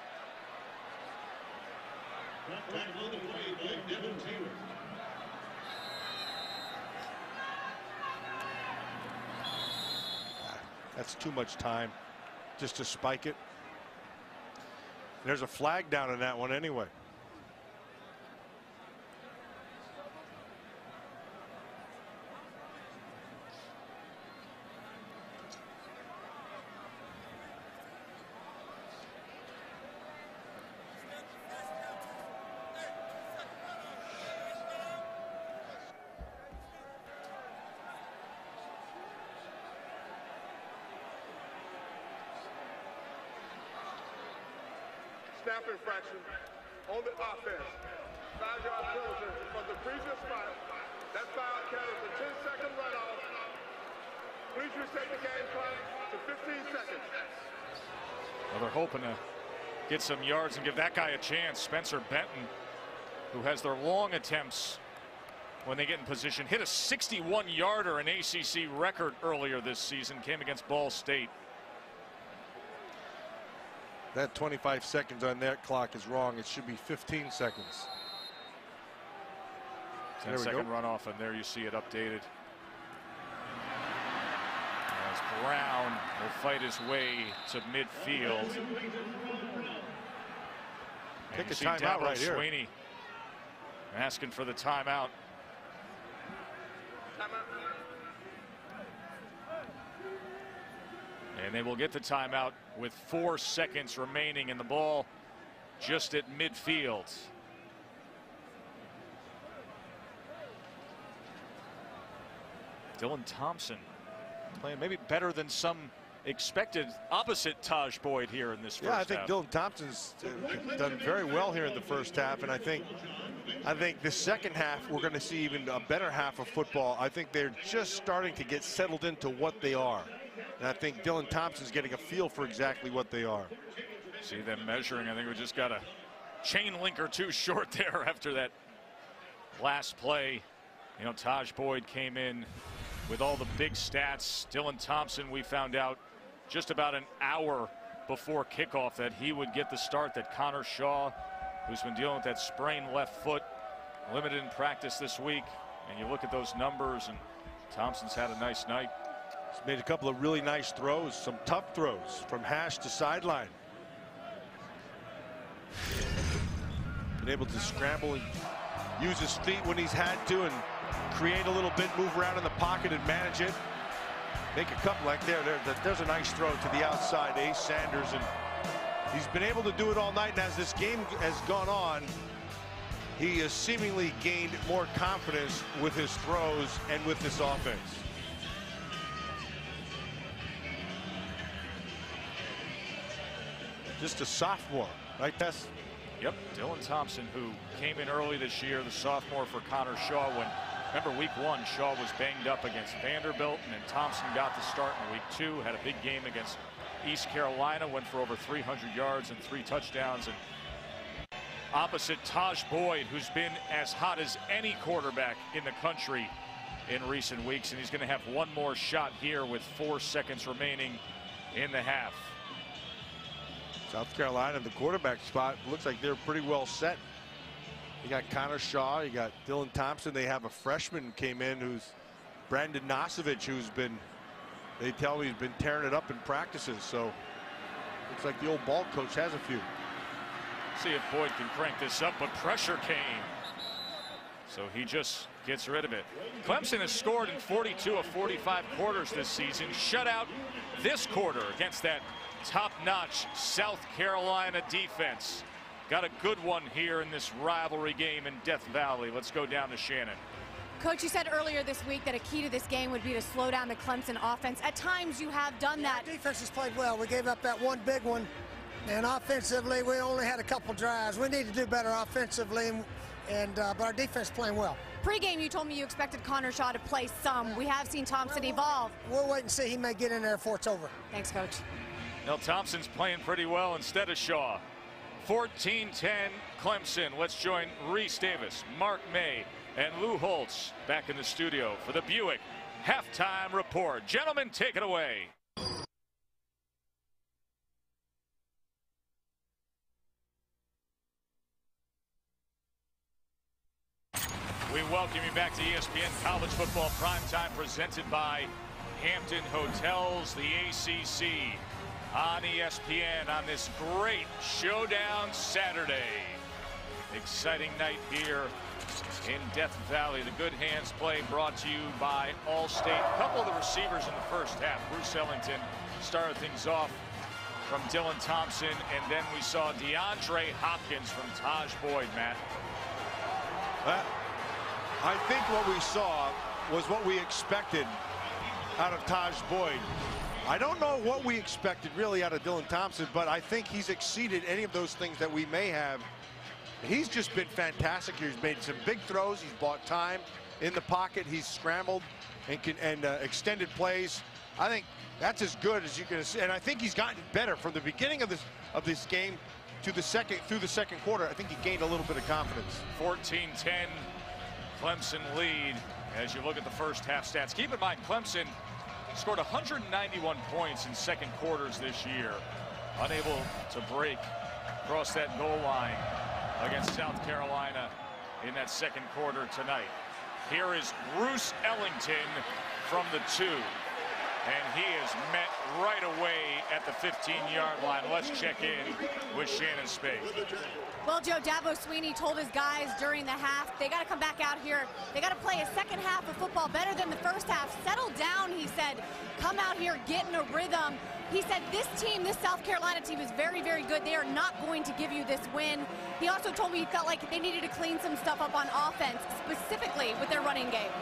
That's too much time just to spike it. There's a flag down in that one anyway. Snap infraction. on the offense. 5-yard penalty from the previous spot. That foul carries a 10-second runoff. Please reset the game clock to 15 seconds. Well, they're hoping to get some yards and give that guy a chance. Spencer Benton, who has their long attempts when they get in position, hit a 61-yarder, an ACC record earlier this season, came against Ball State. That 25 seconds on that clock is wrong. It should be 15 seconds. 10-second runoff, and there you see it updated. As Brown will fight his way to midfield. Take a timeout right here. Sweeney asking for the timeout. And they will get the timeout with 4 seconds remaining in the ball just at midfield. Dylan Thompson playing maybe better than some expected, opposite Taj Boyd here in this first half. Yeah, I think Dylan Thompson's done very well here in the first half, and I think the second half we're going to see even a better half of football. I think they're just starting to get settled into what they are, and I think Dylan Thompson's getting a feel for exactly what they are. See them measuring. I think we just got a chain link or two short there after that last play. You know, Taj Boyd came in with all the big stats. Dylan Thompson, we found out just about an hour before kickoff that he would get the start, that Connor Shaw, who's been dealing with that sprained left foot, limited in practice this week. And you look at those numbers, and Thompson's had a nice night. He's made a couple of really nice throws, some tough throws from hash to sideline. Been able to scramble and use his feet when he's had to, and create a little bit, move around in the pocket and manage it. Make a couple like there's a nice throw to the outside, Ace Sanders, and he's been able to do it all night. And as this game has gone on, he has seemingly gained more confidence with his throws and with this offense. Just a sophomore, right, Tess? Yep, Dylan Thompson, who came in early this year, the sophomore for Connor Shaw. When, remember, week 1, Shaw was banged up against Vanderbilt, and then Thompson got the start in week 2, had a big game against East Carolina, went for over 300 yards and 3 touchdowns. And opposite Taj Boyd, who's been as hot as any quarterback in the country in recent weeks, and he's going to have one more shot here with 4 seconds remaining in the half. South Carolina, the quarterback spot, looks like they're pretty well set. You got Connor Shaw, you got Dylan Thompson. They have a freshman came in who's Brandon Nosovich, who's been, they tell me he's been tearing it up in practices. So looks like the old ball coach has a few. See if Boyd can crank this up, but pressure came. So he just gets rid of it. Clemson has scored in 42 of 45 quarters this season. Shut out this quarter against that top-notch South Carolina defense. Got a good one here in this rivalry game in Death Valley. Let's go down to Shannon. Coach, you said earlier this week that a key to this game would be to slow down the Clemson offense. At times you have done that. Our defense has played well. We gave up that one big one, and offensively we only had a couple drives. We need to do better offensively, but our defense playing well. Pre-game, you told me you expected Connor Shaw to play some. We have seen Thompson evolve. We'll wait and see. He may get in there before it's over. Thanks, Coach. Now Thompson's playing pretty well instead of Shaw. 14-10 Clemson. Let's join Reese Davis, Mark May, and Lou Holtz back in the studio for the Buick Halftime Report. Gentlemen, take it away. We welcome you back to ESPN College Football Primetime, presented by Hampton Hotels, the ACC, on ESPN on this great showdown Saturday. Exciting night here in Death Valley. The Good Hands play brought to you by Allstate. A couple of the receivers in the first half. Bruce Ellington started things off from Dylan Thompson, and then we saw DeAndre Hopkins from Taj Boyd, Matt. I think what we saw was what we expected out of Taj Boyd. I don't know what we expected really out of Dylan Thompson, but I think he's exceeded any of those things that we may have He's just been fantastic here. He's made some big throws. He's bought time in the pocket. He's scrambled and extended plays. I think that's as good as you can see. And I think he's gotten better from the beginning of this game to through the second quarter. I think he gained a little bit of confidence. 14-10 Clemson lead as you look at the first half stats. Keep in mind, Clemson scored 191 points in second quarters this year. Unable to break across that goal line against South Carolina in that second quarter tonight. Here is Bruce Ellington from the 2. And he is met right away at the 15-yard line. Let's check in with Shannon Spade. Well, Joe, Dabo Swinney told his guys during the half, they got to come back out here. They got to play a second half of football better than the first half. Settle down, he said. Come out here, get in a rhythm. He said this team, this South Carolina team, is very, very good. They are not going to give you this win. He also told me he felt like they needed to clean some stuff up on offense, specifically with their running game.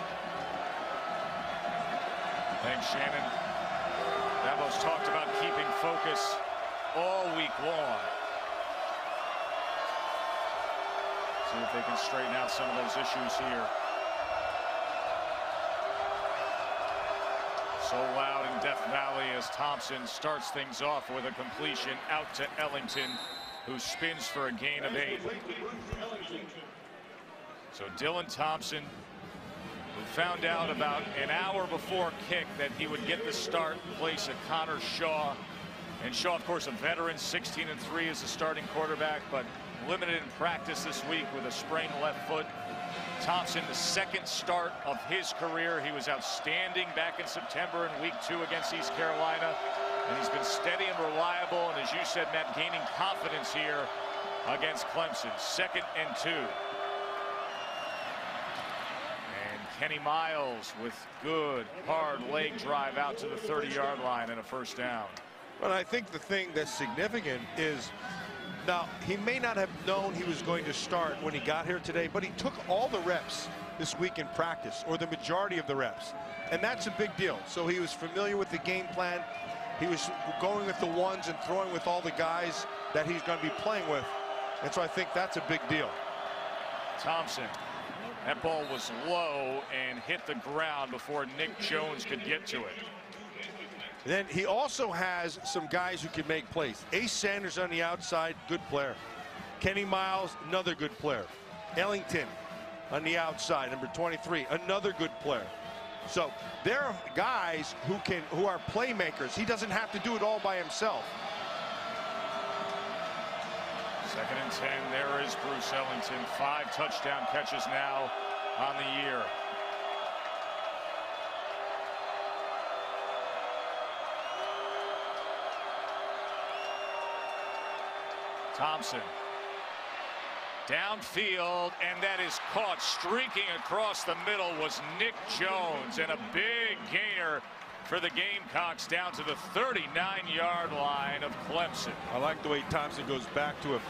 Thanks, Shannon. Dabo's talked about keeping focus all week long. See if they can straighten out some of those issues here. So loud in Death Valley as Thompson starts things off with a completion out to Ellington, who spins for a gain of 8. So Dylan Thompson, who found out about an hour before kick that he would get the start in place of Connor Shaw. And Shaw, of course, a veteran, 16-3 as a starting quarterback, but limited in practice this week with a sprained left foot. Thompson, the second start of his career. He was outstanding back in September in week 2 against East Carolina. And he's been steady and reliable. And as you said, Matt, gaining confidence here against Clemson. 2nd and 2. Kenny Miles with good hard leg drive out to the 30-yard line and a first down. But I think the thing that's significant is, now he may not have known he was going to start when he got here today, but he took all the reps this week in practice, or the majority of the reps, and that's a big deal. So he was familiar with the game plan. He was going with the ones and throwing with all the guys that he's going to be playing with, and so I think that's a big deal. Thompson. That ball was low and hit the ground before Nick Jones could get to it. Then he also has some guys who can make plays. Ace Sanders on the outside, good player. Kenny Miles, another good player. Ellington on the outside, number 23, another good player. So there are guys who are playmakers. He doesn't have to do it all by himself. 2nd and 10. There is Bruce Ellington. 5 touchdown catches now on the year. Thompson downfield, and that is caught. Streaking across the middle was Nick Jones, and a big gainer for the Gamecocks down to the 39-yard line of Clemson. I like the way Thompson goes back to him.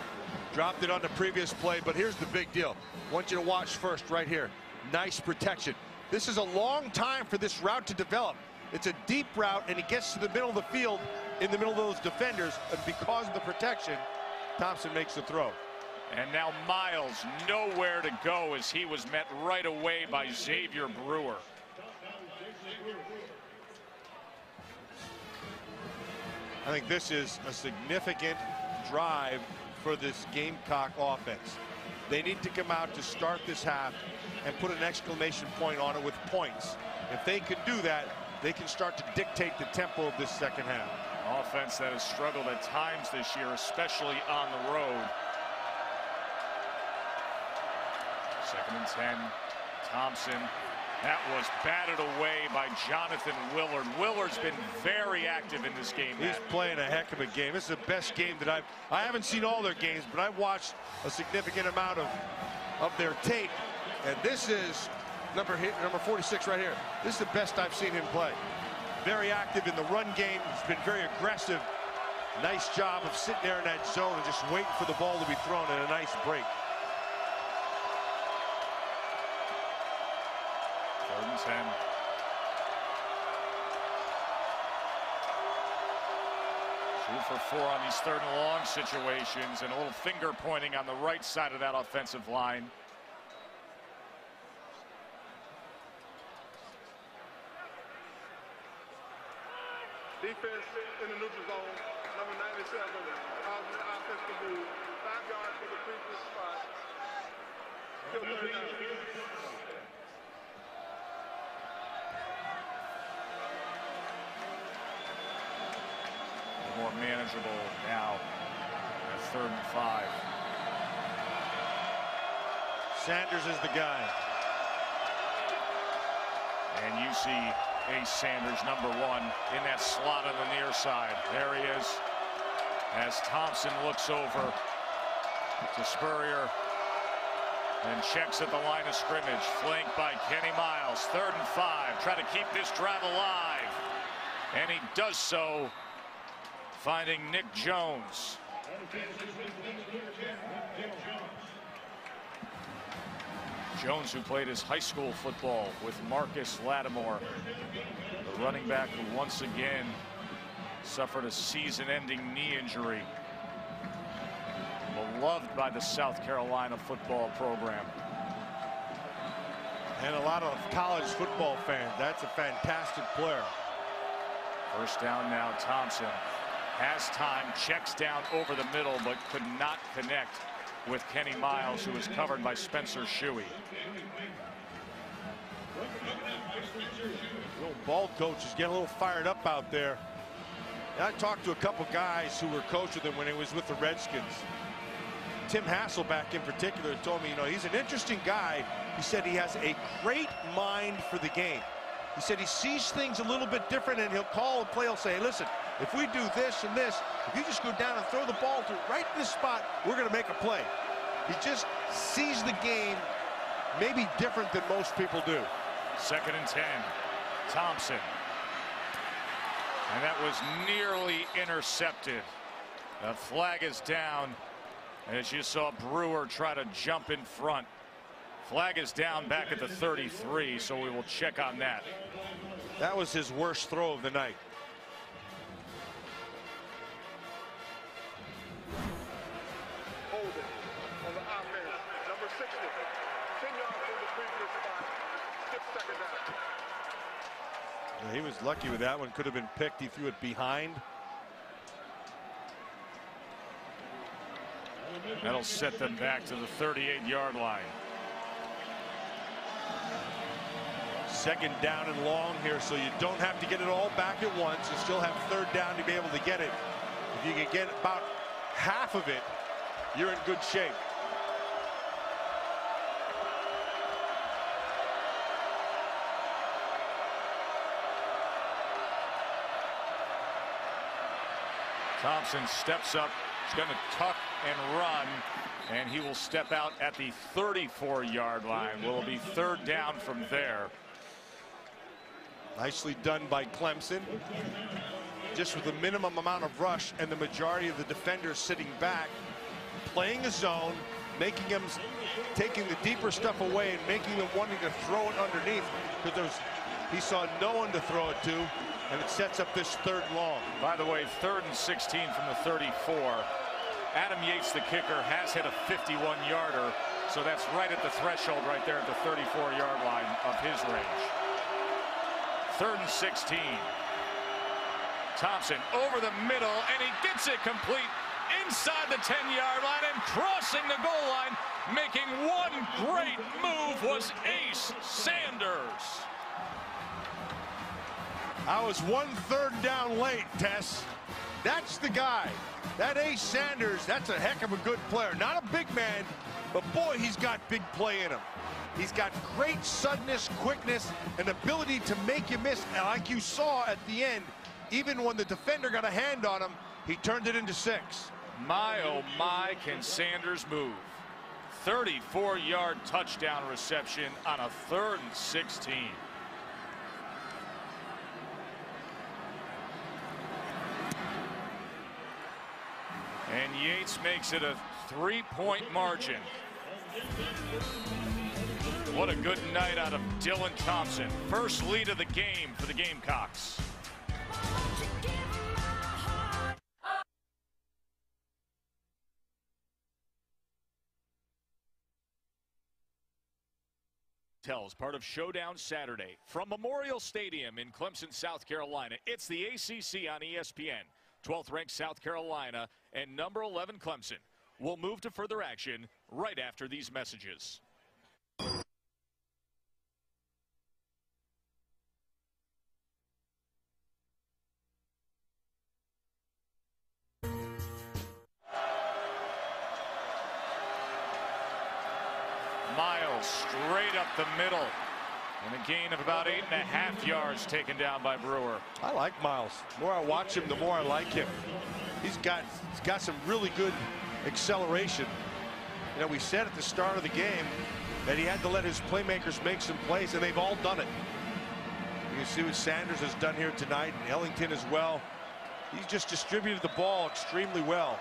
Dropped it on the previous play, but here's the big deal. I want you to watch first right here. Nice protection. This is a long time for this route to develop. It's a deep route, and he gets to the middle of the field in the middle of those defenders, and because of the protection, Thompson makes the throw. And now Miles nowhere to go as he was met right away by Xavier Brewer. I think this is a significant drive for this Gamecock offense. They need to come out to start this half and put an exclamation point on it with points. If they can do that, they can start to dictate the tempo of this second half. Offense that has struggled at times this year, especially on the road. 2nd and 10. Thompson. That was batted away by Jonathan Willard. Willard's been very active in this game. He's playing a heck of a game. This is the best game that I haven't seen all their games, but I've watched a significant amount of their tape. And this is number 46 right here. This is the best I've seen him play. Very active in the run game. He's been very aggressive. Nice job of sitting there in that zone and just waiting for the ball to be thrown, and a nice break. 3rd and 10. for 4 on these 3rd and long situations, and a little finger pointing on the right side of that offensive line. Defense in the neutral zone, number 97, causing the offense to move 5 yards from the previous spot. Still 39. More manageable now at 3rd and 5. Sanders is the guy. And you see Ace Sanders, number 1, in that slot on the near side. There he is as Thompson looks over to Spurrier and checks at the line of scrimmage, flanked by Kenny Miles. 3rd and 5. Try to keep this drive alive, and he does so, finding Nick Jones. Jones, who played his high school football with Marcus Lattimore, the running back who once again suffered a season-ending knee injury. Beloved by the South Carolina football program. And a lot of college football fans. That's a fantastic player. 1st down now. Thompson has time, checks down over the middle, but could not connect with Kenny Miles, who was covered by Spencer Shuey. The old ball coach is getting a little fired up out there. And I talked to a couple guys who were coached with him when he was with the Redskins. Tim Hasselback in particular told me, you know, he's an interesting guy. He said he has a great mind for the game. He said he sees things a little bit different, and he'll call a play. He'll say, hey, listen, if we do this and this, if you just go down and throw the ball to right in this spot, we're going to make a play. He just sees the game maybe different than most people do. 2nd and 10. Thompson. And that was nearly intercepted. The flag is down as you saw Brewer try to jump in front. Flag is down back at the 33, so we will check on that. That was his worst throw of the night. Holding on the offense, number 60. 10 yards from the previous spot. Skip 2nd down. Yeah, he was lucky with that one. Could have been picked. He threw it behind. That'll set them back to the 38-yard line. 2nd down and long here, so you don't have to get it all back at once. You still have 3rd down to be able to get it. If you can get about half of it, you're in good shape. Thompson steps up. He's going to tuck and run, and he will step out at the 34-yard line. Will be 3rd down from there. Nicely done by Clemson. Just with a minimum amount of rush and the majority of the defenders sitting back, playing a zone, making them, taking the deeper stuff away and making them wanting to throw it underneath, because he saw no one to throw it to, and it sets up this 3rd long. By the way, 3rd and 16 from the 34. Adam Yates, the kicker, has hit a 51-yarder, so that's right at the threshold right there at the 34-yard line of his range. 3rd and 16. Thompson over the middle, and he gets it complete inside the 10-yard line, and crossing the goal line, making one great move, was Ace Sanders. I was 1 3rd down late, Tess. That's the guy. That Ace Sanders, that's a heck of a good player. Not a big man, but boy, he's got big play in him. He's got great suddenness, quickness, and ability to make you miss. And like you saw at the end, even when the defender got a hand on him, he turned it into 6. My, oh my, can Sanders move. 34-yard touchdown reception on a 3rd and 16. And Yates makes it a 3-point margin. What a good night out of Dylan Thompson. First lead of the game for the Gamecocks. Tells part of Showdown Saturday from Memorial Stadium in Clemson, South Carolina. It's the ACC on ESPN. 12th ranked South Carolina and number 11 Clemson will move to further action right after these messages. Miles straight up the middle. And a gain of about 8.5 yards taken down by Brewer. I like Miles. The more I watch him, the more I like him. He's got some really good acceleration. You know, we said at the start of the game that he had to let his playmakers make some plays, and they've all done it. You can see what Sanders has done here tonight, and Ellington as well. He's just distributed the ball extremely well.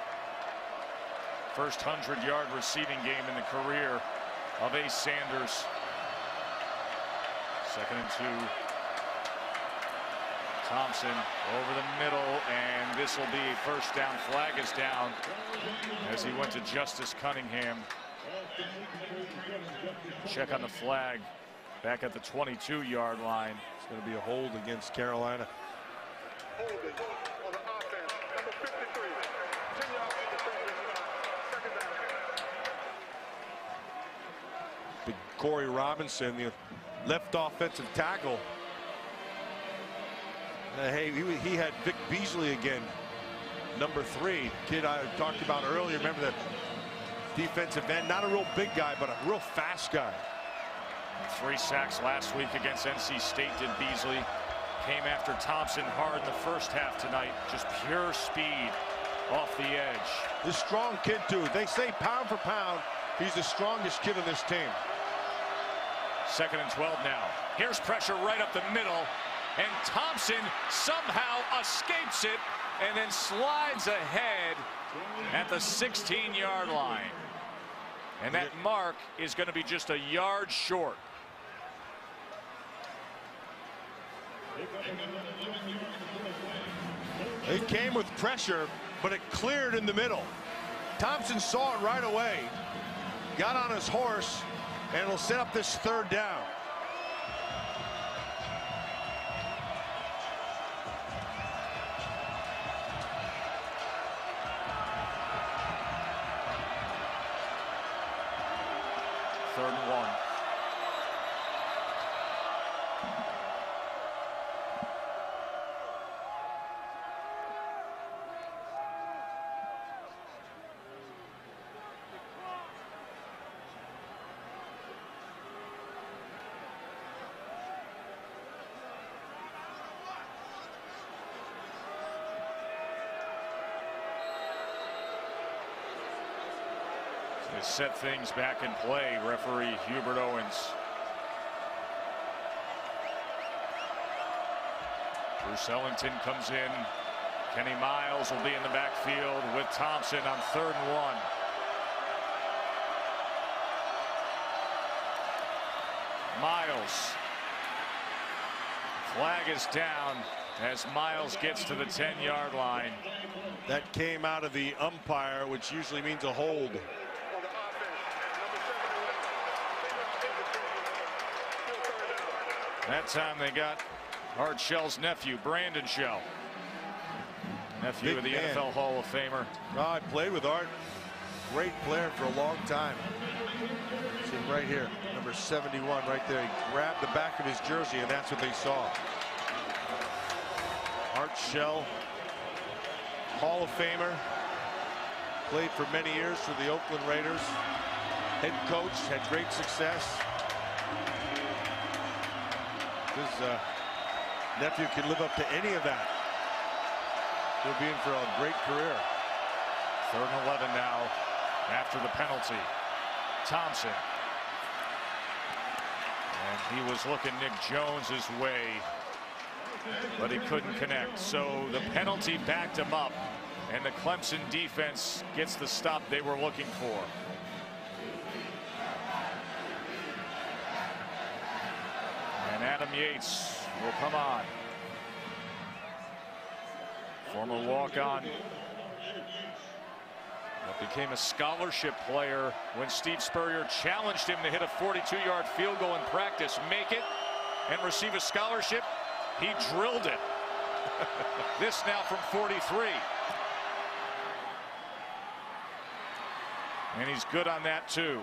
First 100-yard receiving game in the career of Ace Sanders. 2nd and 2. Thompson over the middle, and this will be first down. Flag is down as he went to Justice Cunningham. Check on the flag back at the 22-yard line. It's going to be a hold against Carolina. Holding on the offense, number 53. 10 yards on the second down. Big Corey Robinson, the left offensive tackle. Hey, he had Vic Beasley again, number 3. Kid I talked about earlier. Remember that defensive end, not a real big guy, but a real fast guy. 3 sacks last week against NC State did Beasley. Came after Thompson hard in the first half tonight. Just pure speed off the edge. This strong kid too. They say pound for pound, he's the strongest kid on this team. 2nd and 12 now. Here's pressure right up the middle, and Thompson somehow escapes it and then slides ahead at the 16-yard line. And that mark is going to be just a yard short. It came with pressure, but it cleared in the middle. Thompson saw it right away, got on his horse, and will set up this 3rd down. Third and 1. They set things back in play, referee Hubert Owens. Bruce Ellington comes in. Kenny Miles will be in the backfield with Thompson on 3rd and 1. Miles. Flag is down as Miles gets to the 10-yard line. That came out of the umpire, which usually means a hold. That time they got Art Shell's nephew, Brandon Shell. Nephew Big of the man. NFL Hall of Famer. Oh, I played with Art. Great player for a long time. See him right here, number 71 right there. He grabbed the back of his jersey, and that's what they saw. Art Shell, Hall of Famer. Played for many years for the Oakland Raiders. Head coach, had great success. His nephew can live up to any of that. He'll be in for a great career. 3rd and 11 now after the penalty. Thompson. And he was looking Nick Jones's way, but he couldn't connect. So the penalty backed him up, and the Clemson defense gets the stop they were looking for. And Adam Yates will come on. Former walk-on. That became a scholarship player when Steve Spurrier challenged him to hit a 42-yard field goal in practice, make it, and receive a scholarship. He drilled it. This now from 43. And he's good on that too.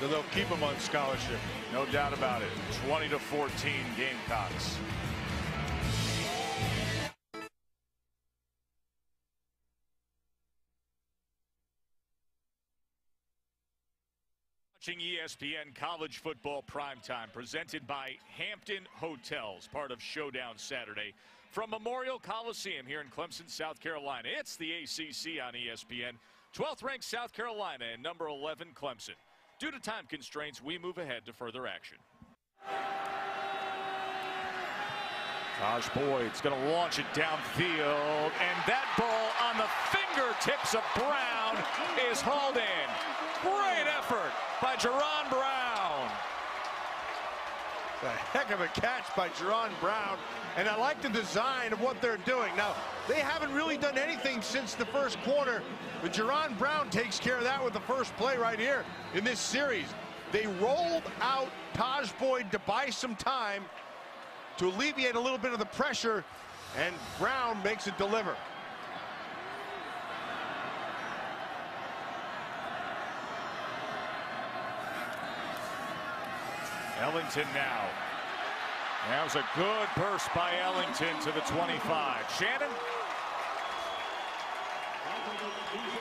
So they'll keep him on scholarship. No doubt about it. 20-14 Gamecocks. Watching ESPN College Football Primetime, presented by Hampton Hotels, part of Showdown Saturday. From Memorial Coliseum here in Clemson, South Carolina. It's the ACC on ESPN. 12th ranked South Carolina and number 11 Clemson. Due to time constraints, we move ahead to further action. Taj Boyd's going to launch it downfield, and that ball on the fingertips of Brown is hauled in. Great effort by Jerron Brown. A heck of a catch by Jerron Brown, and I like the design of what they're doing. Now, they haven't really done anything since the first quarter, but Jerron Brown takes care of that with the first play right here in this series. They rolled out Taj Boyd to buy some time to alleviate a little bit of the pressure, and Brown makes it deliver. Ellington now. That was a good burst by Ellington to the 25. Shannon?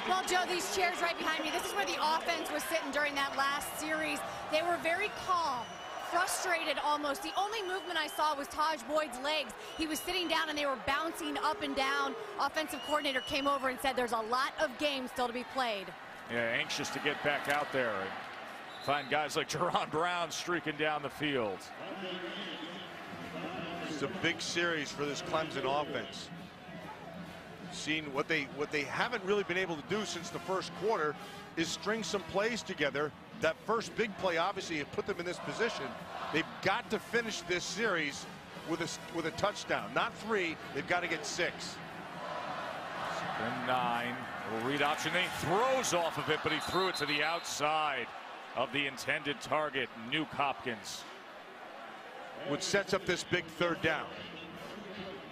Well, Joe, these chairs right behind me, this is where the offense was sitting during that last series. They were very calm, frustrated almost. The only movement I saw was Taj Boyd's legs. He was sitting down and they were bouncing up and down. Offensive coordinator came over and said there's a lot of games still to be played. Yeah, anxious to get back out there and find guys like Jerron Brown streaking down the field. It's a big series for this Clemson offense. Seen what they haven't really been able to do since the first quarter is string some plays together. That first big play obviously put them in this position. They've got to finish this series with a touchdown, not 3. They've got to get 6. Then 9. Little read option. Then he throws off of it, but he threw it to the outside of the intended target, Nuke Hopkins. Which sets up this big third down.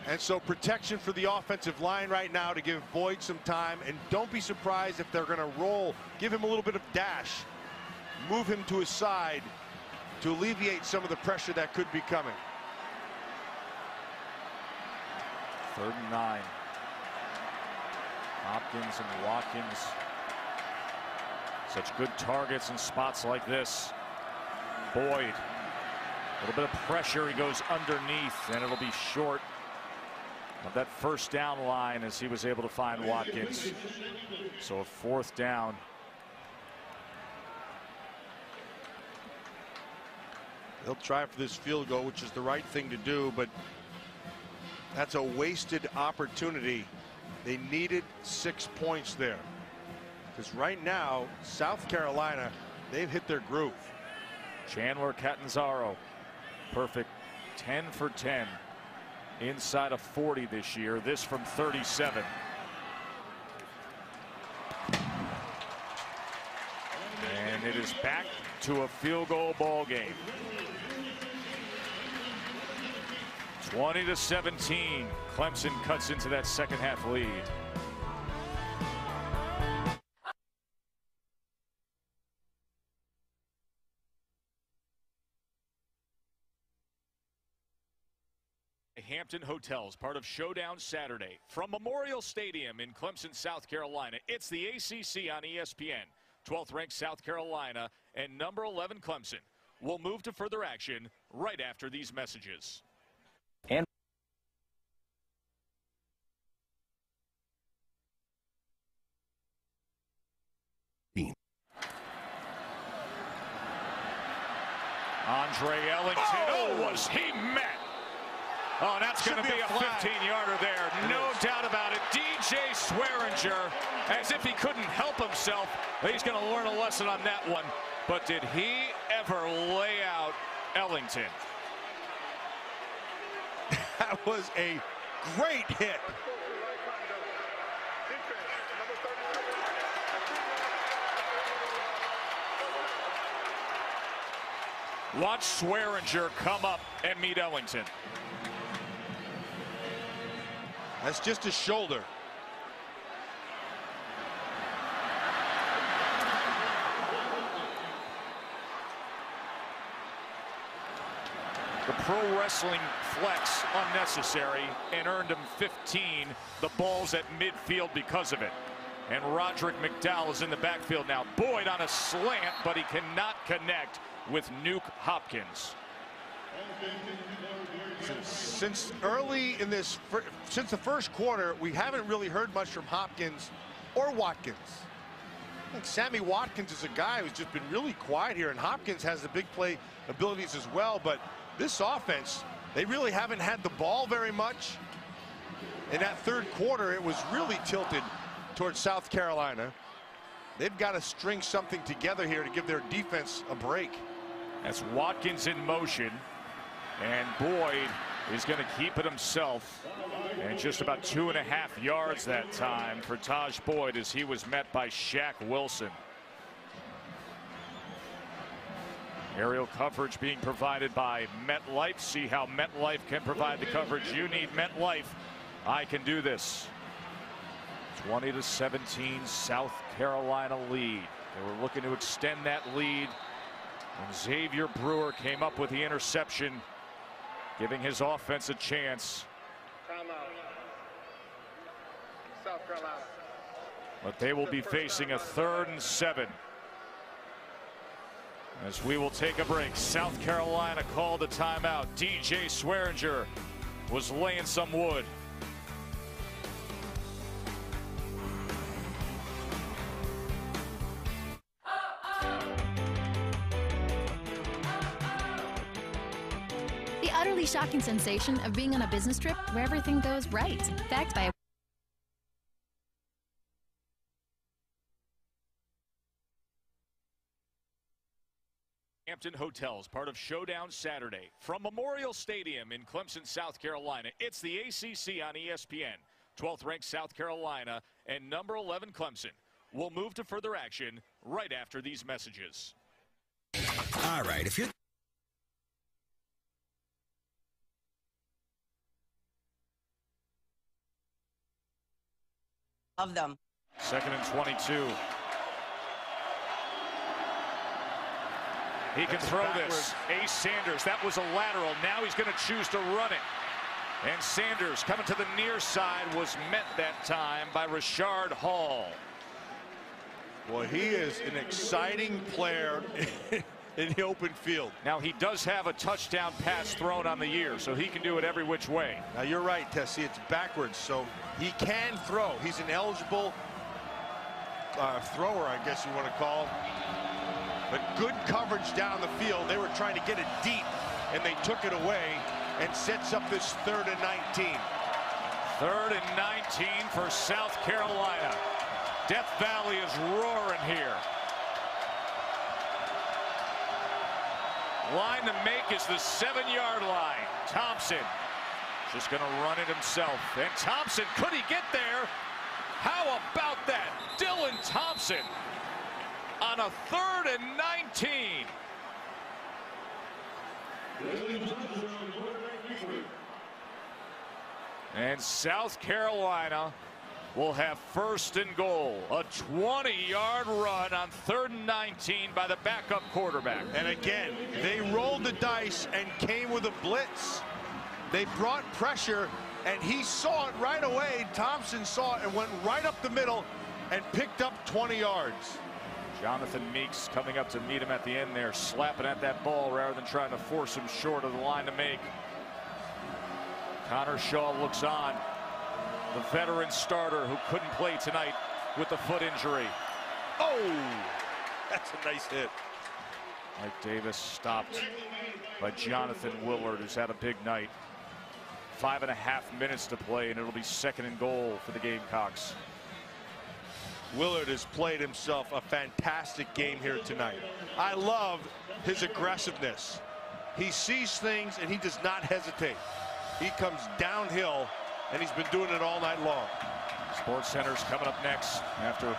And so protection for the offensive line right now to give Boyd some time, and don't be surprised if they're going to roll, give him a little bit of dash, move him to his side to alleviate some of the pressure that could be coming. 3rd and 9. Hopkins and Watkins. Such good targets in spots like this. Boyd, a little bit of pressure. He goes underneath, and it'll be short of that first down line as he was able to find Watkins. So a 4th down. They'll try for this field goal, which is the right thing to do, but that's a wasted opportunity. They needed 6 points there. Because right now, South Carolina, they've hit their groove. Chandler Catanzaro, perfect 10 for 10 inside of 40 this year. This from 37. And it is back to a field goal ball game. 20-17. Clemson cuts into that second half lead. Hampton Hotels, part of Showdown Saturday. From Memorial Stadium in Clemson, South Carolina, it's the ACC on ESPN. 12th ranked South Carolina and number 11 Clemson. We'll move to further action right after these messages. And Andre Ellington, oh, was he met? Oh, that's going to be a 15-yarder there. No doubt about it. DJ Swearinger, as if he couldn't help himself. He's going to learn a lesson on that one. But did he ever lay out Ellington? That was a great hit. Watch Swearinger come up and meet Ellington. That's just his shoulder. The pro wrestling flex unnecessary and earned him 15. The ball's at midfield because of it. And Roderick McDowell is in the backfield now. Boyd on a slant, but he cannot connect with Nuke Hopkins. Since early in this, since the first quarter, we haven't really heard much from Hopkins or Watkins. I think Sammy Watkins is a guy who's just been really quiet here, and Hopkins has the big play abilities as well, but this offense, they really haven't had the ball very much. In that third quarter, it was really tilted towards South Carolina. They've got to string something together here to give their defense a break. That's Watkins in motion, and Boyd is going to keep it himself. And just about 2.5 yards that time for Taj Boyd as he was met by Shaq Wilson. Aerial coverage being provided by MetLife. See how MetLife can provide the coverage you need. MetLife, I can do this. 20-17 South Carolina lead. They were looking to extend that lead, and Xavier Brewer came up with the interception, giving his offense a chance. Timeout. South Carolina. But they will be facing a 3rd and 7. As we will take a break. South Carolina called a timeout. DJ Swearinger was laying some wood. The utterly shocking sensation of being on a business trip where everything goes right. Backed by a Hampton Hotels, part of Showdown Saturday. From Memorial Stadium in Clemson, South Carolina, it's the ACC on ESPN. 12th ranked South Carolina and number 11 Clemson will move to further action right after these messages. All right, if you're of them. 2nd and 22. He can throw this. Ace Sanders, that was a lateral. Now he's going to choose to run it. And Sanders coming to the near side was met that time by Rashard Hall. Boy, he is an exciting player in the open field. Now he does have a touchdown pass thrown on the year, so he can do it every which way. Now you're right, Tessie, it's backwards, so he can throw. He's an eligible thrower, I guess you want to call. But good coverage down the field. They were trying to get it deep, and they took it away, and sets up this 3rd and 19. 3rd and 19 for South Carolina. Death Valley is roaring here. Line to make is the 7-yard line. Thompson just going to run it himself. And Thompson, could he get there? How about that? Dylan Thompson on a 3rd and 19. And South Carolina will have 1st and goal. A 20-yard run on 3rd and 19 by the backup quarterback. And again, they rolled the dice and came with a blitz. They brought pressure, and he saw it right away. Thompson saw it and went right up the middle and picked up 20 yards. Jonathan Meeks coming up to meet him at the end there, slapping at that ball rather than trying to force him short of the line to make. Connor Shaw looks on. The veteran starter who couldn't play tonight with the foot injury. Oh, that's a nice hit. Mike Davis stopped by Jonathan Willard, who's had a big night. 5.5 minutes to play, and it'll be 2nd and goal for the Gamecocks. Willard has played himself a fantastic game here tonight. I love his aggressiveness. He sees things and he does not hesitate. He comes downhill, and he's been doing it all night long. Sports Center's coming up next after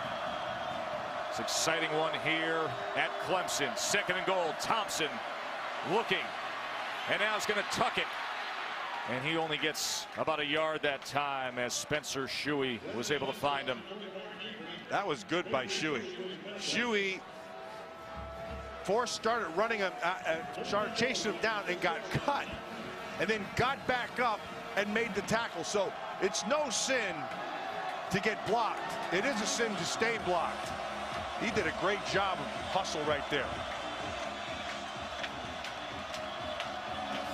this exciting one here at Clemson. 2nd and goal. Thompson looking, and now he's going to tuck it. And he only gets about a yard that time as Spencer Shuey was able to find him. That was good by Shuey. Shuey started running him, started chasing him down and got cut, and then got back up and made the tackle. So it's no sin to get blocked. It is a sin to stay blocked. He did a great job of hustle right there.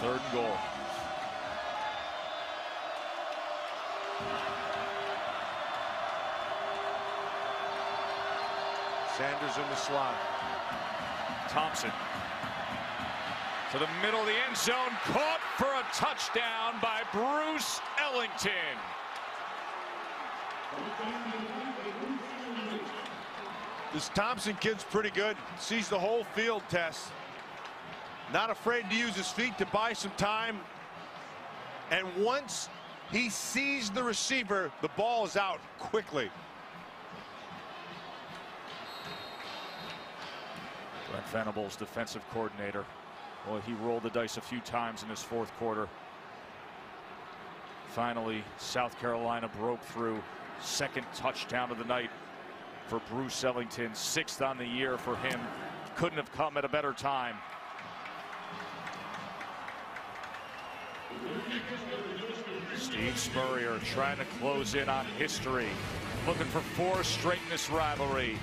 3rd and goal. Sanders in the slot. Thompson to the middle of the end zone, caught for a touchdown by Bruce Ellington. This Thompson kid's pretty good. Sees the whole field, Tess. Not afraid to use his feet to buy some time. And once he sees the receiver, the ball is out quickly. Brent Venables, defensive coordinator. Well, he rolled the dice a few times in this 4th quarter. Finally, South Carolina broke through. 2nd touchdown of the night for Bruce Ellington. 6th on the year for him. Couldn't have come at a better time. Steve Spurrier trying to close in on history. Looking for 4 straight in this rivalry.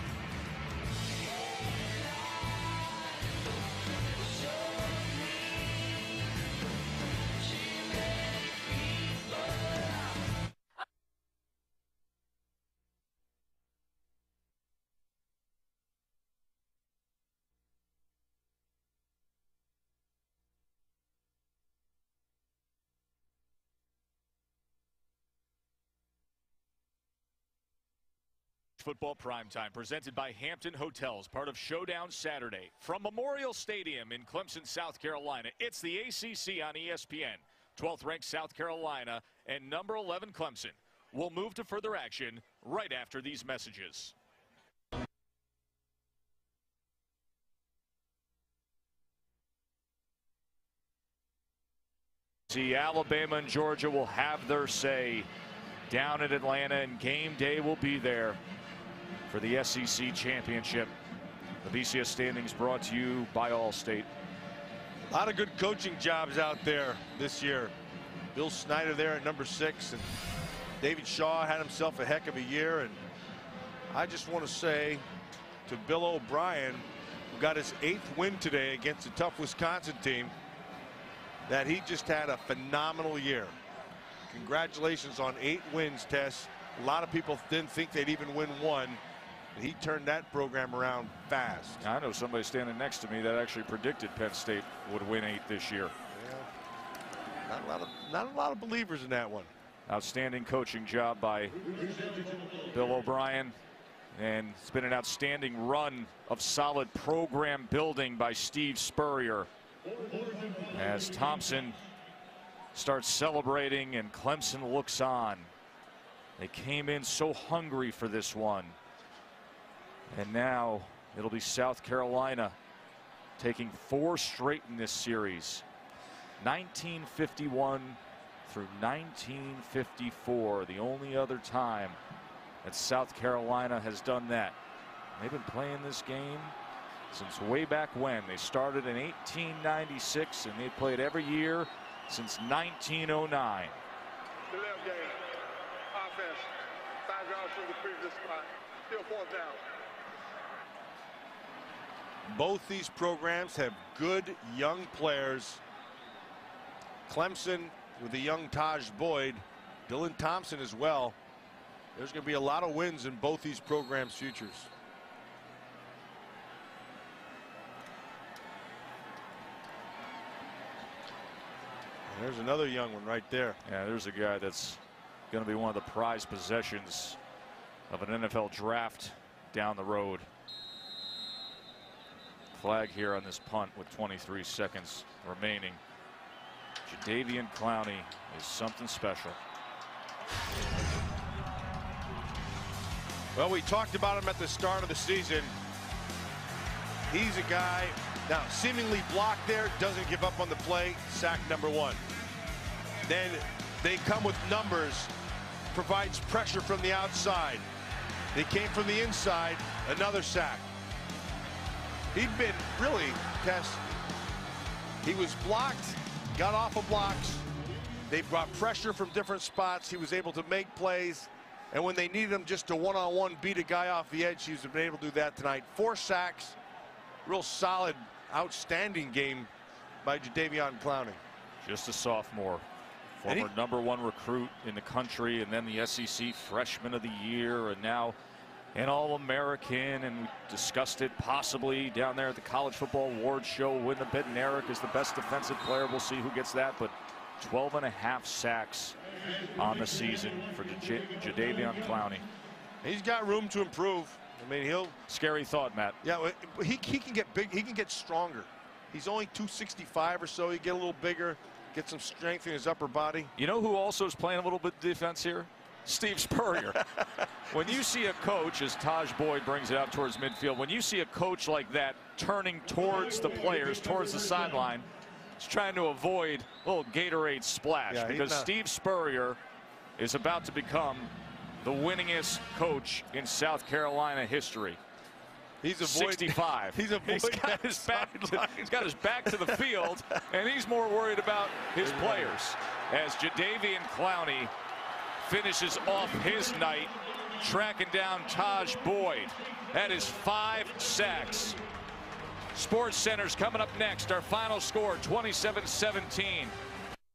Football Primetime, presented by Hampton Hotels, part of Showdown Saturday. From Memorial Stadium in Clemson, South Carolina, it's the ACC on ESPN. 12th ranked South Carolina and number 11 Clemson will move to further action right after these messages. See, Alabama and Georgia will have their say down at Atlanta, and game day will be there for the SEC championship. The BCS standings brought to you by Allstate. A lot of good coaching jobs out there this year. Bill Snyder there at number 6, and David Shaw had himself a heck of a year. And I just want to say to Bill O'Brien, who got his 8th win today against a tough Wisconsin team, that he just had a phenomenal year. Congratulations on 8 wins, Tess. A lot of people didn't think they'd even win 1. He turned that program around fast. I know somebody standing next to me that actually predicted Penn State would win 8 this year. Yeah. Not a lot of believers in that one. Outstanding coaching job by Bill O'Brien, and it's been an outstanding run of solid program building by Steve Spurrier. As Thompson starts celebrating and Clemson looks on. They came in so hungry for this one. And now it'll be South Carolina taking 4 straight in this series. 1951 through 1954, the only other time that South Carolina has done that. They've been playing this game since way back when. They started in 1896, and they played every year since 1909. The left game, offense, 5 yards from the previous spot, still 4th down. Both these programs have good young players. Clemson with the young Taj Boyd, Dylan Thompson as well. There's going to be a lot of wins in both these programs' futures. And there's another young one right there. Yeah, there's a guy that's going to be one of the prized possessions of an NFL draft down the road. Flag here on this punt with 23 seconds remaining. Jadeveon Clowney is something special. Well, we talked about him at the start of the season. He's a guy Now, seemingly blocked there, doesn't give up on the play, sack number 1. Then they come with numbers, provides pressure from the outside. They came from the inside, another sack. He'd been really, Tess, he was blocked, got off of blocks. They brought pressure from different spots. He was able to make plays. And when they needed him just to one-on-one beat a guy off the edge, he's been able to do that tonight. 4 sacks, real solid, outstanding game by Jadeveon Clowney. Just a sophomore, former #1 recruit in the country, and then the SEC Freshman of the Year, and now an All-American, and we discussed it possibly down there at the College Football Awards show. Win the Bednarik is the best defensive player. We'll see who gets that, but 12.5 sacks on the season for Jadeveon Clowney. He's got room to improve. I mean, he'll. Scary thought, Matt. Yeah, he can get big. He can get stronger. He's only 265 or so. He get a little bigger, get some strength in his upper body. You know who also is playing a little bit of defense here? Steve Spurrier. When you see a coach, as Taj Boyd brings it out towards midfield, when you see a coach like that turning towards the players, towards the sideline, he's trying to avoid a little Gatorade splash, because Steve Spurrier is about to become the winningest coach in South Carolina history. He's 65. He's got his back to the field, and he's more worried about his players. As Jadeveon Clowney finishes off his night, tracking down Taj Boyd. That is 5 sacks. Sports Center's coming up next. Our final score, 27-17.